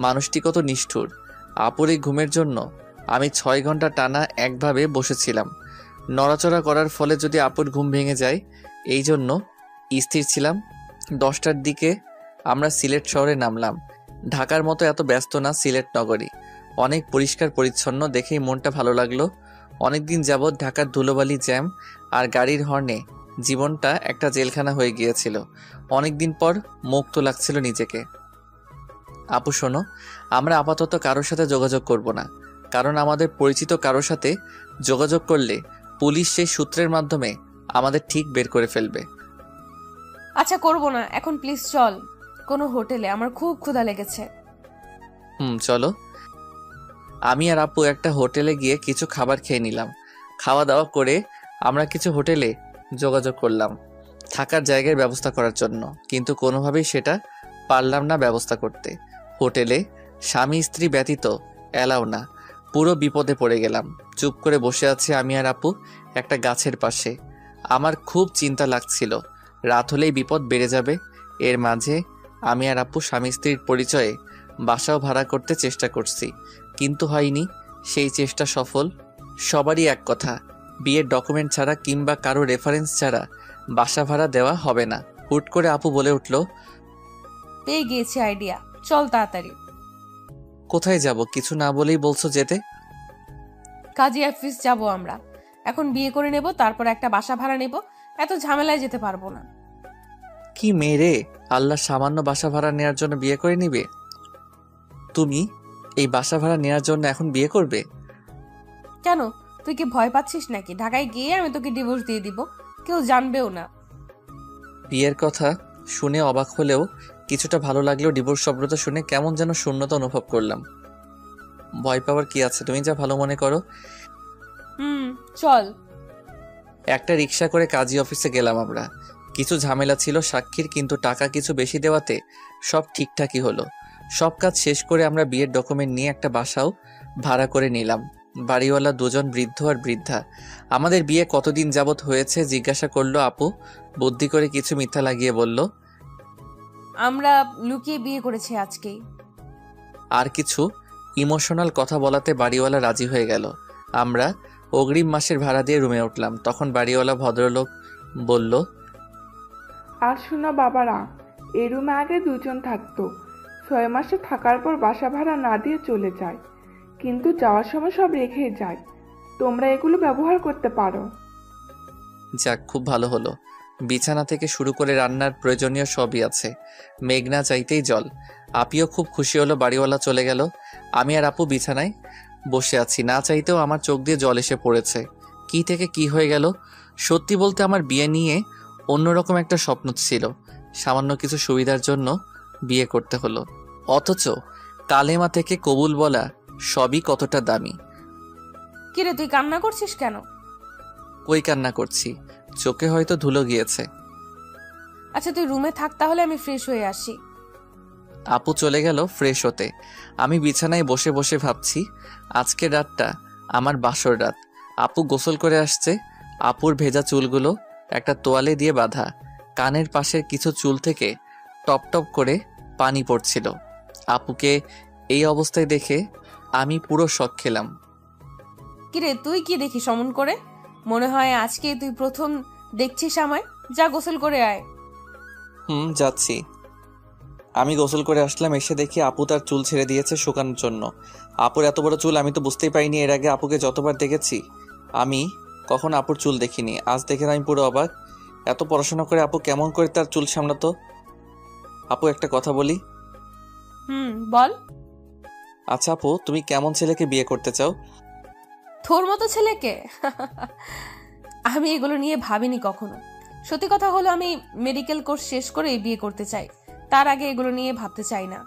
মানুষটি কত নিষ্ঠুর। আপুর এই ঘুমের জন্য আমি 6 ঘন্টা টানা একভাবে বসেছিলাম। নড়াচড়া করার ফলে যদি আপুর ঘুম ভেঙে যায়, এই জন্য স্থির ছিলাম। 10টার দিকে আমরা সিলেট শহরে নামলাম। ঢাকার মতো এত ব্যস্ত না সিলেট নগরী। অনেক পরিষ্কার পরিচ্ছন্ন, দেখেই মনটা ভালো লাগলো। অনেকদিন যাবৎ ঢাকার ধুলোবালি, জ্যাম আর গাড়ির হর্নে জীবনটা একটা জেলখানা হয়ে গিয়েছিল। অনেকদিন পর মুক্ত লাগছিল নিজেকে। আপু শোনো, আমরা আপাতত কারোর সাথে যোগাযোগ করব না, কারণ আমাদের পরিচিত কারোর সাথে যোগাযোগ করলে পুলিশ সেই সূত্রের মাধ্যমে আমাদের ঠিক বের করে ফেলবে। আচ্ছা করবো না, এখন প্লিজ চল কোনো হোটেলে, আমার খুব ক্ষুধা লেগেছে। চলো। আমি আর আপু একটা হোটেলে গিয়ে কিছু খাবার খেয়ে নিলাম। খাওয়া দাওয়া করে আমরা কিছু হোটেলে যোগাযোগ করলাম থাকার জায়গার ব্যবস্থা করার জন্য, কিন্তু কোনোভাবেই সেটা পারলাম না ব্যবস্থা করতে। হোটেলে স্বামী স্ত্রী ব্যতীত এলাও না। পুরো বিপদে পড়ে গেলাম। চুপ করে বসে আছি আমি আর আপু একটা গাছের পাশে। আমার খুব চিন্তা লাগছিল, রাত হলেই বিপদ বেড়ে যাবে। এর মাঝে আমি আর আপু স্বামী স্ত্রীর পরিচয়ে বাসাও ভাড়া করতে চেষ্টা করছি, কিন্তু হয়নি সেই চেষ্টা সফল। সবারই এক কথা, বিয়ের ডকুমেন্ট ছাড়া কিংবা কারো রেফারেন্স ছাড়া বাসা ভাড়া দেওয়া হবে না। হুট করে আপু বলে উঠল, পেয়ে গিয়েছি আইডিয়া, চল তাড়াতাড়ি। কোথায় যাব? কিছু না বলেই বলছো যেতে। কাজী অফিস যাব আমরা। এখন বিয়ে করে নেব, তারপর একটা বাসা ভাড়া নেব। এত ঝামেলায় যেতে পারবো না। কি মেরে, আল্লাহ সামান্য বাসা ভাড়া নেওয়ার জন্য বিয়ে করে নিবে? তুমি এই বাসা ভাড়া নেওয়ার জন্য এখন বিয়ে করবে? কেন, তুই কি ভয় পাচ্ছিস নাকি? ঢাকায় গিয়ে আমি তোকে ডিভোর্স দিয়ে দিব, কেউ জানবেও না। বিয়ের কথা শুনে অবাক হলেও কিছুটা ভালো লাগলেও ডিভোর্স শব্দটা শুনে কেমন যেন শূন্যতা অনুভব করলাম। ভয় পাওয়ার কি আছে, তুমি যা ভালো মনে করো। চল। একটা রিক্সা করে কাজী অফিসে গেলাম আমরা। কিছু ঝামেলা ছিল সাক্ষীর, কিন্তু টাকা কিছু বেশি দেওয়াতে সব ঠিকঠাকই হলো। সব কাজ শেষ করে আমরা বিয়ের ডকুমেন্ট নিয়ে একটা বাসাও ভাড়া করে নিলাম। বাড়িওয়ালা দুজন বৃদ্ধ আর বৃদ্ধা। আমাদের বিয়ে কতদিন যাবৎ হয়েছে জিজ্ঞাসা করলো আপু। বুদ্ধি করে কিছু মিথ্যা লাগিয়ে বলল, আমরা লুকিয়ে বিয়ে করেছি আজকেই। আর কিছু ইমোশনাল কথা বলাতে বাড়িওয়ালা রাজি হয়ে গেল। আমরা অগ্রিম মাসের ভাড়া দিয়ে রুমে উঠলাম। তখন বাড়িওয়ালা ভদ্রলোক বলল, আর শোনো বাবারা, এই রুমে আগে দুজন থাকতো, 6 মাসে থাকার পর বাসা ভাড়া না দিয়ে চলে যায়, কিন্তু যাওয়ার সময় সব রেখে যায়। তোমরা এগুলো ব্যবহার করতে পারো। যাক, খুব ভালো হলো। বিছানা থেকে শুরু করে রান্নার প্রয়োজনীয় সবই আছে। মেঘনা চাইতেই জল। আপিও খুব খুশি হলো, বাড়িওয়ালা চলে গেল। আমি আর আপু বিছানায় বসে আছি। না চাইতেও আমার চোখ দিয়ে জল এসে পড়েছে। কি থেকে কি হয়ে গেল। সত্যি বলতে আমার বিয়ে নিয়ে অন্যরকম একটা স্বপ্ন ছিল। সামান্য কিছু সুবিধার জন্য বিয়ে করতে হলো, অথচ কালেমা থেকে কবুল বলা সবই কতটা দামি। কিরে, তুই কান্না করছিস কেন? কই কান্না করছি, চোখে হয়তো ধুলো গিয়েছে। আচ্ছা তুই রুমে থাক, তাহলে আমি ফ্রেশ হয়ে আসি। আপু চলে গেল ফ্রেশ হতে। আমি বিছানায় বসে বসে ভাবছি, আজকের রাতটা আমার বাসর রাত। আপু গোসল করে আসছে। আপুর ভেজা চুলগুলো একটা তোয়ালে দিয়ে বাঁধা। কানের পাশের কিছু চুল থেকে টপ টপ করে পানি পড়ছিল। আপুকে এই অবস্থায় দেখে আমি পুরো শক খেলাম। কিরে, তুই কি দেখিস অমন করে? মনে হয় আজকে তুই প্রথম দেখছিস আমায়। যা গোসল করে আয়। যাচ্ছি। আমি গোসল করে আসলাম। এসে দেখি আপু তার চুল ছেড়ে দিয়েছে শুকানোর জন্য। আপুর এত বড় চুল আমি তো বুঝতেই পাইনি। এর আগে আপুকে যতবার দেখেছি আমি কখন আপুর চুল দেখিনি। আজ দেখে আমি পুরো অবাক। এত পড়াশোনা করে আপু কেমন করে তার চুল সামলাতো? আপু একটা কথা বলি। বল। আচ্ছা আপু, তুমি কেমন ছেলেকে বিয়ে করতে চাও? তোর মতো ছেলেকে? আমি এগুলো নিয়ে ভাবিনি কখনো। সত্যি কথা হলো, আমি মেডিকেল কোর্স শেষ করে বিয়ে করতে চাই। তার আগে এগুলো নিয়ে ভাবতে চাই না।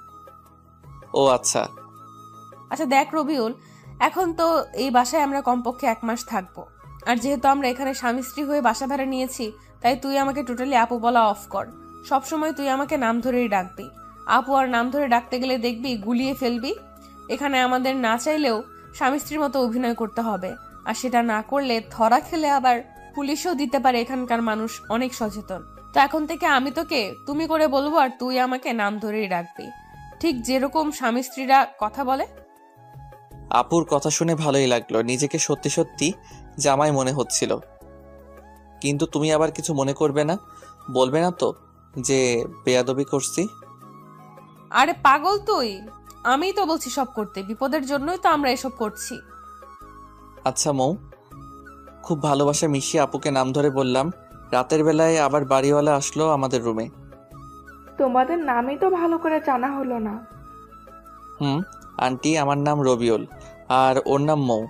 ও আচ্ছা। আচ্ছা দেখ রবিউল, এখন তো এই বাসায় আমরা কমপক্ষে 1 মাস থাকবো। আর যেহেতু আমরা এখানে স্বামী স্ত্রী হয়ে বাসা ভাড়া নিয়েছি, তাই তুই আমাকে টোটালি আপু বলা অফ কর। সবসময় তুই আমাকে নাম ধরেই ডাকবি। আপু আর নাম ধরে ডাকতে গেলে দেখবি গুলিয়ে ফেলবি। এখানে আমাদের না চাইলেও স্বামী স্ত্রীর মতো অভিনয় করতে হবে। আর সেটা না করলে ধরা খেলে আবার পুলিশও দিতে পারে। এখানকার মানুষ অনেক সচেতন। তো এখন থেকে আমি তোকে তুমি করে বলবো, আর তুই আমাকে নাম ধরেই ডাকবি, ঠিক যেরকম স্বামী স্ত্রীরা কথা বলে। আপুর কথা শুনে ভালোই লাগলো। নিজেকে সত্যি সত্যি জামাই মনে হচ্ছিল। কিন্তু তুমি আবার কিছু মনে করবে না, বলবে না তো যে বেয়াদবি করছি? আরে পাগল তুই, আমিই তো বলছি সব করতে, বিপদের জন্যই তো আমরা এসব করছি। আচ্ছা মৌ, খুব ভালোবাসা মিশিয়ে আপুকে নাম ধরে বললাম। রাতের বেলায় আবার বাড়িওয়ালা আসলো আমাদের রুমে। তোমাদের নামই তো ভালো করে জানা হলো না। আন্টি, আমার নাম রবিউল আর ওর নাম মৌ।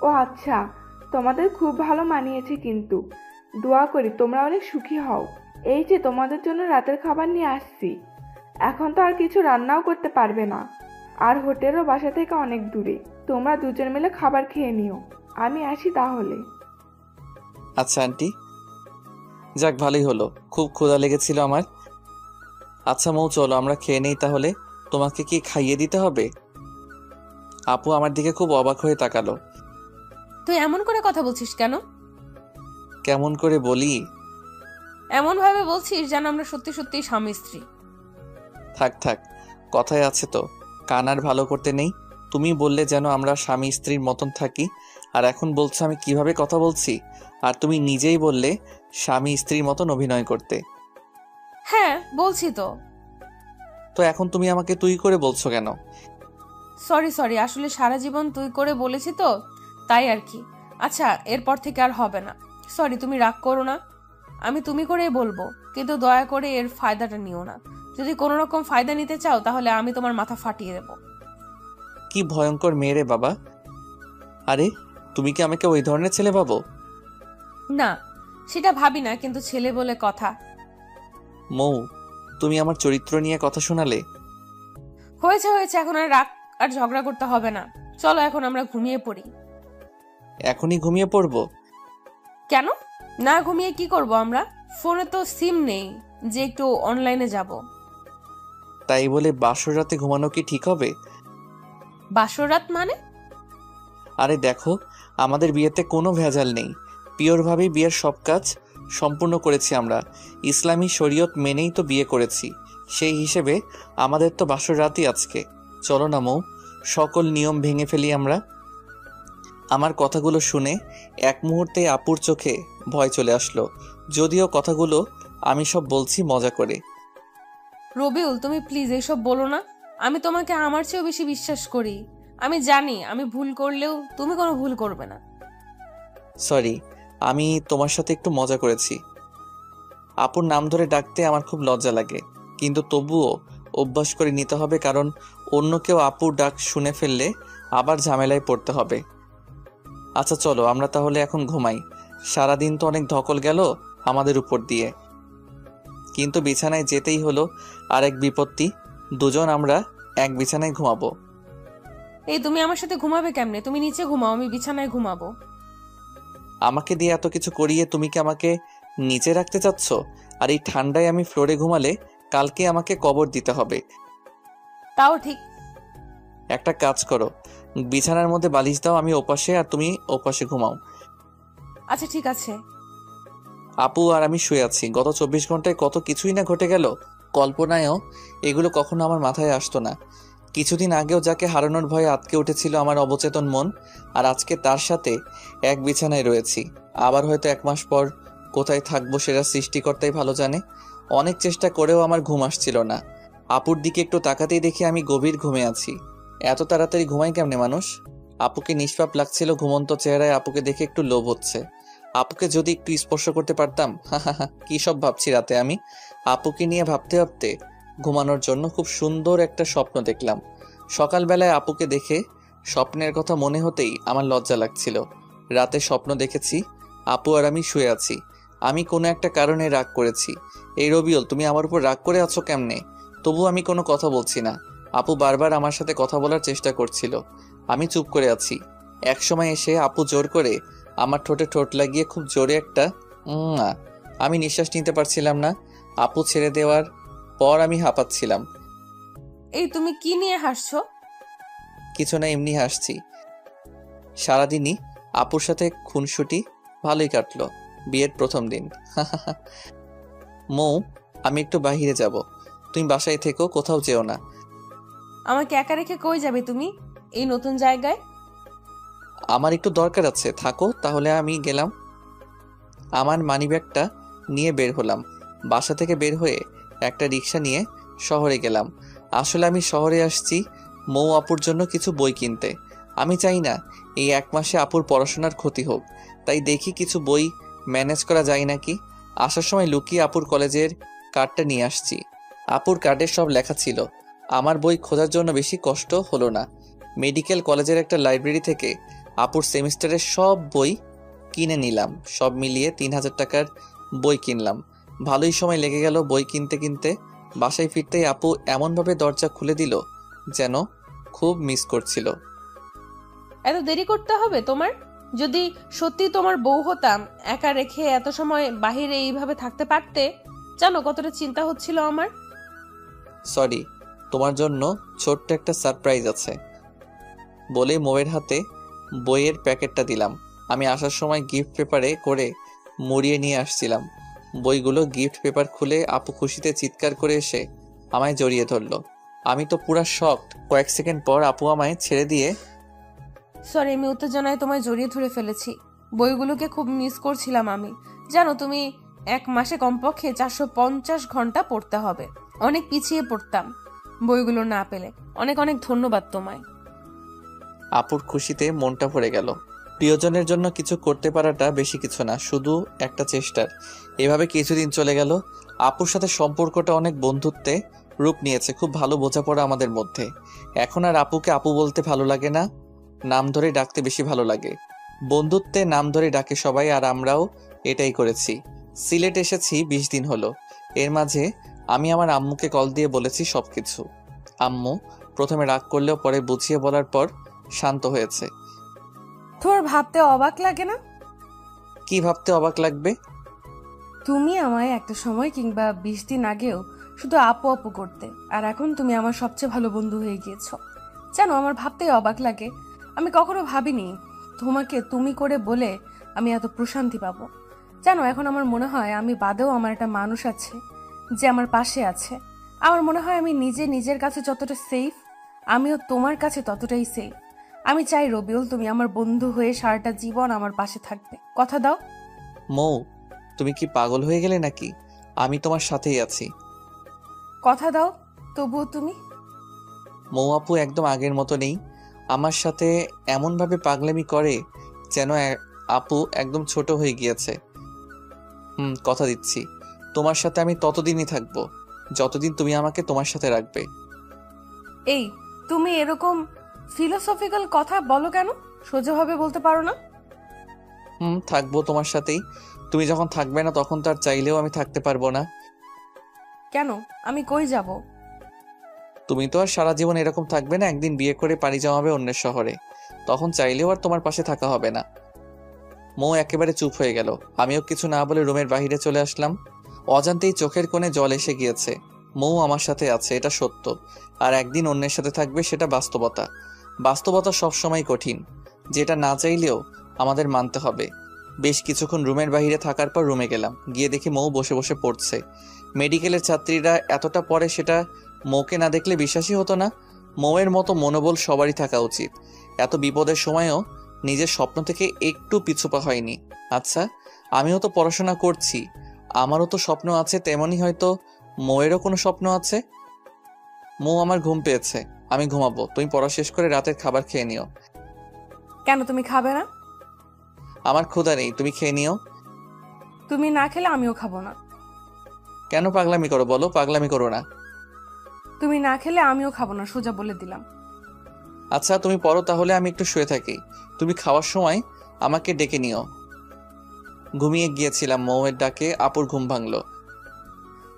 ও আচ্ছা, তোমাদের খুব ভালো মানিয়েছে, কিন্তু দোয়া করি তোমরা অনেক সুখী হও। এই যে তোমাদের জন্য রাতের খাবার নিয়ে আসছি। এখন তো আর কিছু রান্নাও করতে পারবে না, আর হোটেলও বাসা থেকে অনেক দূরে। তোমরা দুজন মিলে খাবার খেয়ে নিও, আমি আসি তাহলে। আচ্ছা আন্টি, যাক ভালোই হলো, খুব ক্ষুধা লেগেছিল আমার। আচ্ছা মৌ, চলো আমরা খেয়ে নেই তাহলে। তোমাকে কি খাইয়ে দিতে হবে? আপু আমার দিকে খুব অবাক হয়ে তাকালো। তুই এমন করে কথা বলছিস কেন? কেমন করে বলি? এমন ভাবে বলছিস যেন আমরা সত্যি সত্যি স্বামী স্ত্রী। থাক থাক, কথায় আছে তো, কান আর ভালো করতে নেই। তুমি বললে যেন আমরা স্বামী স্ত্রীর মতন থাকি, আর এখন বলছো আমি কিভাবে কথা বলছি। আর তুমি নিজেই বললে স্বামী স্ত্রীর মতন অভিনয় করতে। হ্যাঁ বলছি তো। তো এখন তুমি আমাকে তুই করে বলছো কেন? সরি, আসলে সারা জীবন তুই করে বলেছি তো, তাই আর কি। আচ্ছা, এরপর থেকে আর হবে না। সরি, তুমি রাগ করো না, আমি তুমি করেই বলবো, কিন্তু দয়া করে এর ফায়দাটা নিও না। যদি কোনো রকম ফায়দা নিতে চাও তাহলে আমি তোমার মাথা ফাটিয়ে দেব। কি ভয়ঙ্কর মেয়ে রে বাবা! আরে তুমি কি আমাকে ওই ধরনের ছেলে ভাবো? না, সেটা ভাবি না, কিন্তু ছেলে বলে কথা। মৌ, তুমি আমার চরিত্র নিয়ে কথা শোনালে। হয়েছে, এখন আর রাগ আর ঝগড়া করতে হবে না। চলো এখন আমরা ঘুমিয়ে পড়ি। এখনই ঘুমিয়ে পড়বো? কেন? না ঘুমিয়ে কি করব আমরা? ফোনে তো সিম নেই যে একটু অনলাইনে যাব। তাই বলে বাসর রাতে ঘুমানো কি ঠিক হবে? বাসর রাত মানে? আরে দেখো, আমাদের বিয়েতে কোনো ভেজাল নেই। পিওরভাবেই বিয়ের সব কাজ সম্পূর্ণ করেছি আমরা। ইসলামী শরীয়ত মেনেই তো বিয়ে করেছি। সেই হিসেবে আমাদের তো বাসর রাতই আজকে। চলো না মৌ, সকল নিয়ম ভেঙে ফেলি আমরা। আমার কথাগুলো শুনে এক মুহূর্তে আপুর চোখে ভয় চলে আসলো, যদিও কথাগুলো আমি সব বলছি মজা করে। রবিউল, তুমি প্লিজ এসব বলো না। আমি তোমাকে আমার চেয়েও বেশি বিশ্বাস করি। আমি জানি আমি ভুল করলেও তুমি কোনো ভুল করবে না। সরি, আমি তোমার সাথে একটু মজা করেছি। আপুর নাম ধরে ডাকতে আমার খুব লজ্জা লাগে, কিন্তু তবুও অভ্যাস করে নিতে হবে, কারণ অন্য কেউ আপুর ডাক শুনে ফেললে আবার ঝামেলায় পড়তে হবে। আচ্ছা চলো আমরা তাহলে এখন ঘুমাই। সারাদিন তো অনেক ধকল গেল আমাদের উপর দিয়ে, কিন্তু বিছানায় যেতেই হলো। আর এক বিপত্তি, দুজন আমরা এক বিছানায় ঘুমাবো। এই তুমি আমার সাথে ঘুমাবে কেমনে? তুমি নিচে ঘুমাও, আমি বিছানায় ঘুমাবো। আমাকে দিয়ে এত কিছু করিয়ে তুমি কি আমাকে নিচে রাখতে চাচ্ছ? আর এই ঠান্ডায় আমি ফ্লোরে ঘুমালে কালকে আমাকে কবর দিতে হবে। তাও ঠিক। একটা কাজ করো, বিছানার মধ্যে বালিশ দাও, আমি ওপাশে আর তুমি ওপাশে ঘুমাও। আচ্ছা ঠিক আছে। আপু আর আমি শুয়ে আছি। গত 24 ঘন্টায় কত কিছুই না ঘটে গেল। কল্পনায়ও এগুলো কখনো আমার মাথায় আসতো না। কিছুদিন আগেও যাকে হারানোর ভয়ে আটকে উঠেছিল আমার অবচেতন মন, আর আজকে তার সাথে এক বিছানায় রয়েছি। আবার হয়তো 1 মাস পর কোথায় থাকবো সেটা সৃষ্টিকর্তাই ভালো জানে। অনেক চেষ্টা করেও আমার ঘুম আসছিল না। আপুর দিকে একটু তাকাতেই দেখি আমি গভীর ঘুমে আছি। এত তাড়াতাড়ি ঘুমায় কেমনে মানুষ? আপুকে নিষ্পাপ লাগছিল ঘুমন্ত চেহারায়। আপুকে দেখে একটু লোভ হচ্ছে। আপুকে যদি একটু স্পর্শ করতে পারতাম। কি সব ভাবছি রাতে আমি। আপুকে নিয়ে ভাবতে ভাবতে ঘুমানোর জন্য খুব সুন্দর একটা স্বপ্ন দেখলাম। সকালবেলায় আপুকে দেখে স্বপ্নের কথা মনে হতেই আমার লজ্জা লাগছিল। রাতে স্বপ্ন দেখেছি আপু আর আমি শুয়ে আছি। আমি কোনো একটা কারণে রাগ করেছি। এই রবিউল, তুমি আমার উপর রাগ করে আছো কেমনে? তবু আমি কোনো কথা বলছি না। আপু বারবার আমার সাথে কথা বলার চেষ্টা করছিল। আমি চুপ করে আছি। এক সময় এসে আপু জোর করে আমার ঠোঁটে ঠোঁট লাগিয়ে খুব জোরে একটা আমি নিঃশ্বাস নিতে পারছিলাম না। আপু ছেড়ে দেওয়ার পর আমি হাঁপাচ্ছিলাম। এই তুমি কি নিয়ে হাসছো? কিছু না, এমনি হাসছি। সারাদিনই আপুর সাথে খুনসুটি ভালোই কাটলো। বিয়ের প্রথম দিন। মৌ, আমি একটু বাহিরে যাব, তুমি বাসায় থেকো, কোথাও যেও না। আমাকে একা রেখে কই যাবে তুমি এই নতুন জায়গায়? আমার একটু দরকার আছে, থাকো তাহলে। আমি গেলাম। আমার মানিব্যাগটা নিয়ে বের হলাম। বাসা থেকে বের হয়ে একটা রিক্সা নিয়ে শহরে গেলাম। আসলে আমি শহরে আসছি মৌ আপুর জন্য কিছু বই কিনতে। আমি চাই না এই 1 মাসে আপুর পড়াশোনার ক্ষতি হোক, তাই দেখি কিছু বই ম্যানেজ করা যায় নাকি। আসার সময় লুকিয়ে আপুর কলেজের কার্ডটা নিয়ে আসছি। আপুর কার্ডে সব লেখা ছিল। আমার বই খোঁজার জন্য বেশি কষ্ট হলো না। মেডিকেল কলেজের একটা লাইব্রেরি থেকে আপুর সেমিস্টারের সব বই কিনে নিলাম। সব মিলিয়ে 3000 টাকার বই কিনলাম। ভালোই সময় লেগে গেল বই কিনতে কিনতে। বাসায় ফিরতেই আপু এমনভাবে দরজা খুলে দিল যেন খুব মিস করছিল। এত দেরি করতে হবে তোমার? যদি সত্যি তোমার বউ হতাম, একা রেখে এত সময় বাহিরে এইভাবে থাকতে পারতে? জানো কতটা চিন্তা হচ্ছিল আমার। সরি, তোমার জন্য ছোট্ট একটা সারপ্রাইজ আছে বলে মৌয়ের হাতে বইয়ের প্যাকেটটা দিলাম। আমি আসার সময় গিফট পেপারে করে মুড়িয়ে নিয়ে আসছিলাম। বইগুলো গিফট পেপার খুলে আপু খুশিতে চিৎকার করে এসে আমায় জড়িয়ে ধরলো। আমি তো পুরা শকড। কয়েক সেকেন্ড পর আপু আমায় ছেড়ে দিয়ে সরি, আমি উত্তেজনায় তোমায় জড়িয়ে ধরে ফেলেছি। বইগুলোকে খুব মিস করছিলাম আমি। জানো তুমি 1 মাসে কমপক্ষে 450 ঘন্টা পড়তে হবে। অনেক পিছিয়ে পড়তাম বইগুলো না পেলে। অনেক অনেক ধন্যবাদ তোমায়। আপুর খুশিতে মনটা ভরে গেল। প্রিয়জনের জন্য কিছু করতে পারাটা বেশি কিছু না, শুধু একটা চেষ্টার। এভাবে কিছুদিন চলে গেল। আপুর সাথে সম্পর্কটা অনেক বন্ধুত্বে রূপ নিয়েছে। খুব ভালো বোঝাপড়া আমাদের মধ্যে। এখন আর আপুকে আপু বলতে ভালো লাগে না, নাম ধরে ডাকতে বেশি ভালো লাগে। বন্ধুত্বে নাম ধরে ডাকে সবাই, আর আমরাও এটাই করেছি। সিলেট এসেছি 20 দিন হলো। এর মাঝে আমি আমার আম্মুকে কল দিয়ে বলেছি সবকিছু। আম্মু প্রথমে রাগ করলেও পরে বুঝিয়ে বলার পর শান্ত হয়েছে। তোমার ভাবতে অবাক লাগে না? কি ভাবতে অবাক লাগবে? তুমি আমায় একটা সময় কিংবা 20 দিন আগেও শুধু আপু আপু করতে, আর এখন তুমি আমার সবচেয়ে ভালো বন্ধু হয়ে গিয়েছো। জানো, আমার ভাবতেই অবাক লাগে। আমি কখনো ভাবিনি তোমাকে তুমি করে বলে আমি এত প্রশান্তি পাবো। জানো, এখন আমার মনে হয় আমি বাদেও আমার একটা মানুষ আছে যে আমার পাশে আছে। আমার মনে হয় আমি নিজের কাছে যতটা সেফ, আমিও তোমার কাছে ততটাই সেফ। আমি চাই রবিউল, তুমি আমার বন্ধু হয়ে সারাটা জীবন আমার পাশে থাকবে। কথা দাও। মৌ, তুমি কি পাগল হয়ে গেলে নাকি? আমি তোমার সাথেই আছি। কথা দাও তবুও তুমি। মৌ আপু একদম আগের মতো নেই। আমার সাথে এমনভাবে পাগলামি করে যেন আপু একদম ছোট হয়ে গিয়েছে। কথা দিচ্ছি, তোমার সাথে আমি ততদিনই থাকবো যতদিন তুমি আমাকে তোমার সাথে রাখবে। এই, তুমি এরকম ফিলোসফিক্যাল কথা বলো কেন? সোজাভাবে বলতে পারো না? থাকবো তোমার সাথেই। তুমি যখন থাকবে না তখন তো আর চাইলেও আমি থাকতে পারবো না। কেন? আমি কই যাব? তুমি তো আর সারা জীবন এরকম থাকবে না। একদিন বিয়ে করে পাড়ি জমাবে অন্যের শহরে, তখন চাইলেও আর তোমার পাশে থাকা হবে না। মৌ একেবারে চুপ হয়ে গেল। আমিও কিছু না বলে রুমের বাইরে চলে আসলাম। অজান্তেই চোখের কোণে জল এসে গিয়েছে। মৌ আমার সাথে আছে, এটা সত্য, আর একদিন অন্যের সাথে থাকবে, সেটা বাস্তবতা। বাস্তবতা সবসময় কঠিন, যেটা না চাইলেও আমাদের মানতে হবে। বেশ কিছুক্ষণ রুমের বাইরে থাকার পর রুমে গেলাম। গিয়ে দেখি মৌ বসে বসে পড়ছে। মেডিকেলের ছাত্রীরা এতটা পড়ে সেটা মৌকে না দেখলে বিশ্বাসই হতো না। মৌয়ের মতো মনোবল সবারই থাকা উচিত। এত বিপদের সময়ও নিজের স্বপ্ন থেকে একটু পিছুপা হয়নি। আচ্ছা, আমিও তো পড়াশোনা করছি, আমারও তো স্বপ্ন আছে, তেমনই হয়তো মৌয়েরও কোনো স্বপ্ন আছে। মৌ, আমার ঘুম পেয়েছে, আমি ঘুমাবো। তুমি পড়া শেষ করে রাতের খাবার খেয়ে নিও। কেন, তুমি খাবে না? আমার ক্ষুধা নেই, তুমি খেয়ে নিও। তুমি না খেলে আমিও খাবো না। কেন পাগলামি করো বলো? পাগলামি করো না। তুমি না খেলে আমিও খাবো না, সোজা বলে দিলাম। আচ্ছা তুমি পড়ো তাহলে, আমি একটু শুয়ে থাকি। তুমি খাওয়ার সময় আমাকে ডেকে নিও। ঘুমিয়ে গিয়েছিলাম, মৌয়ের ডাকে আপুর ঘুম ভাঙলো।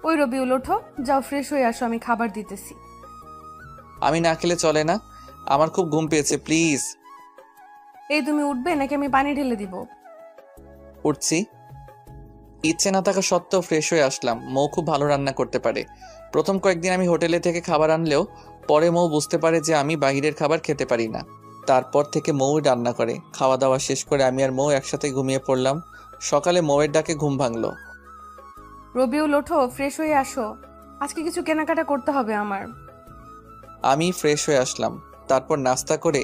ওই রবিউল, ওঠো, যাও ফ্রেশ হয়ে আসো, আমি খাবার দিতেছি। আমি না খেলে চলে না, আমার খুব ঘুম পেয়েছে, প্লিজ। এই, তুমি উঠবে নাকি আমি পানি ঢেলে দিব? উঠছি। ইচ্ছে না থাকা সত্ত্বেও ফ্রেশ হয়ে আসলাম। মৌ খুব ভালো রান্না করতে পারে। প্রথম কয়েকদিন আমি হোটেলে থেকে খাবার আনলেও পরে মৌ বুঝতে পারে যে আমি বাইরের খাবার খেতে পারি না। তারপর থেকে মৌ রান্না করে। খাওয়া দাওয়া শেষ করে আমি আর মৌ একসাথে ঘুমিয়ে পড়লাম। সকালে মৌয়ের ডাকে ঘুম ভাঙলো। রবিউল, ওঠো, ফ্রেশ হয়ে আসো, আজকে কিছু কেনাকাটা করতে হবে আমার। আমি ফ্রেশ হয়ে আসলাম। তারপর নাস্তা করে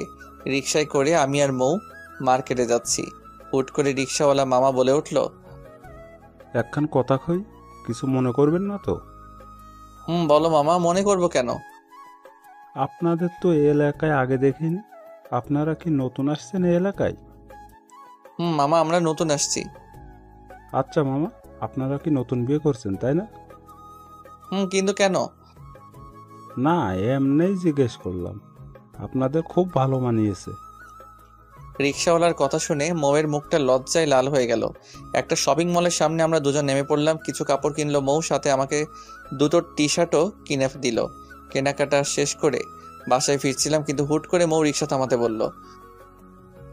রিকশায় করে আমি আর মৌ মার্কেটে যাচ্ছি। হুট করে রিকশাওয়ালা মামা বলে উঠল, একখান কথা কই, কিছু মনে করবেন না তো? বলো মামা, মনে করবো কেন? আপনাদের তো এই এলাকায় আগে দেখিনি। আপনারা কি নতুন আসছেন এই এলাকায়? মামা, আমরা নতুন আসছি। আচ্ছা মামা, আপনারা কি নতুন বিয়ে করছেন তাই না? কিন্তু কেন? না, এমনিই জিজ্ঞেস করলাম। আপনাদের খুব ভালো মানিয়েছে। রিক্সাওয়ালার কথা শুনে মৌয়ের মুখটা লজ্জায় লাল হয়ে গেল। একটা শপিং মলের সামনে আমরা দুজন নেমে পড়লাম। কিছু কাপড় কিনলো মৌ, সাথে আমাকে দুটো টি শার্টও কিনে দিল। কেনাকাটা শেষ করে বাসায় ফিরছিলাম, কিন্তু হুট করে মৌ রিক্সা থামাতে বলল,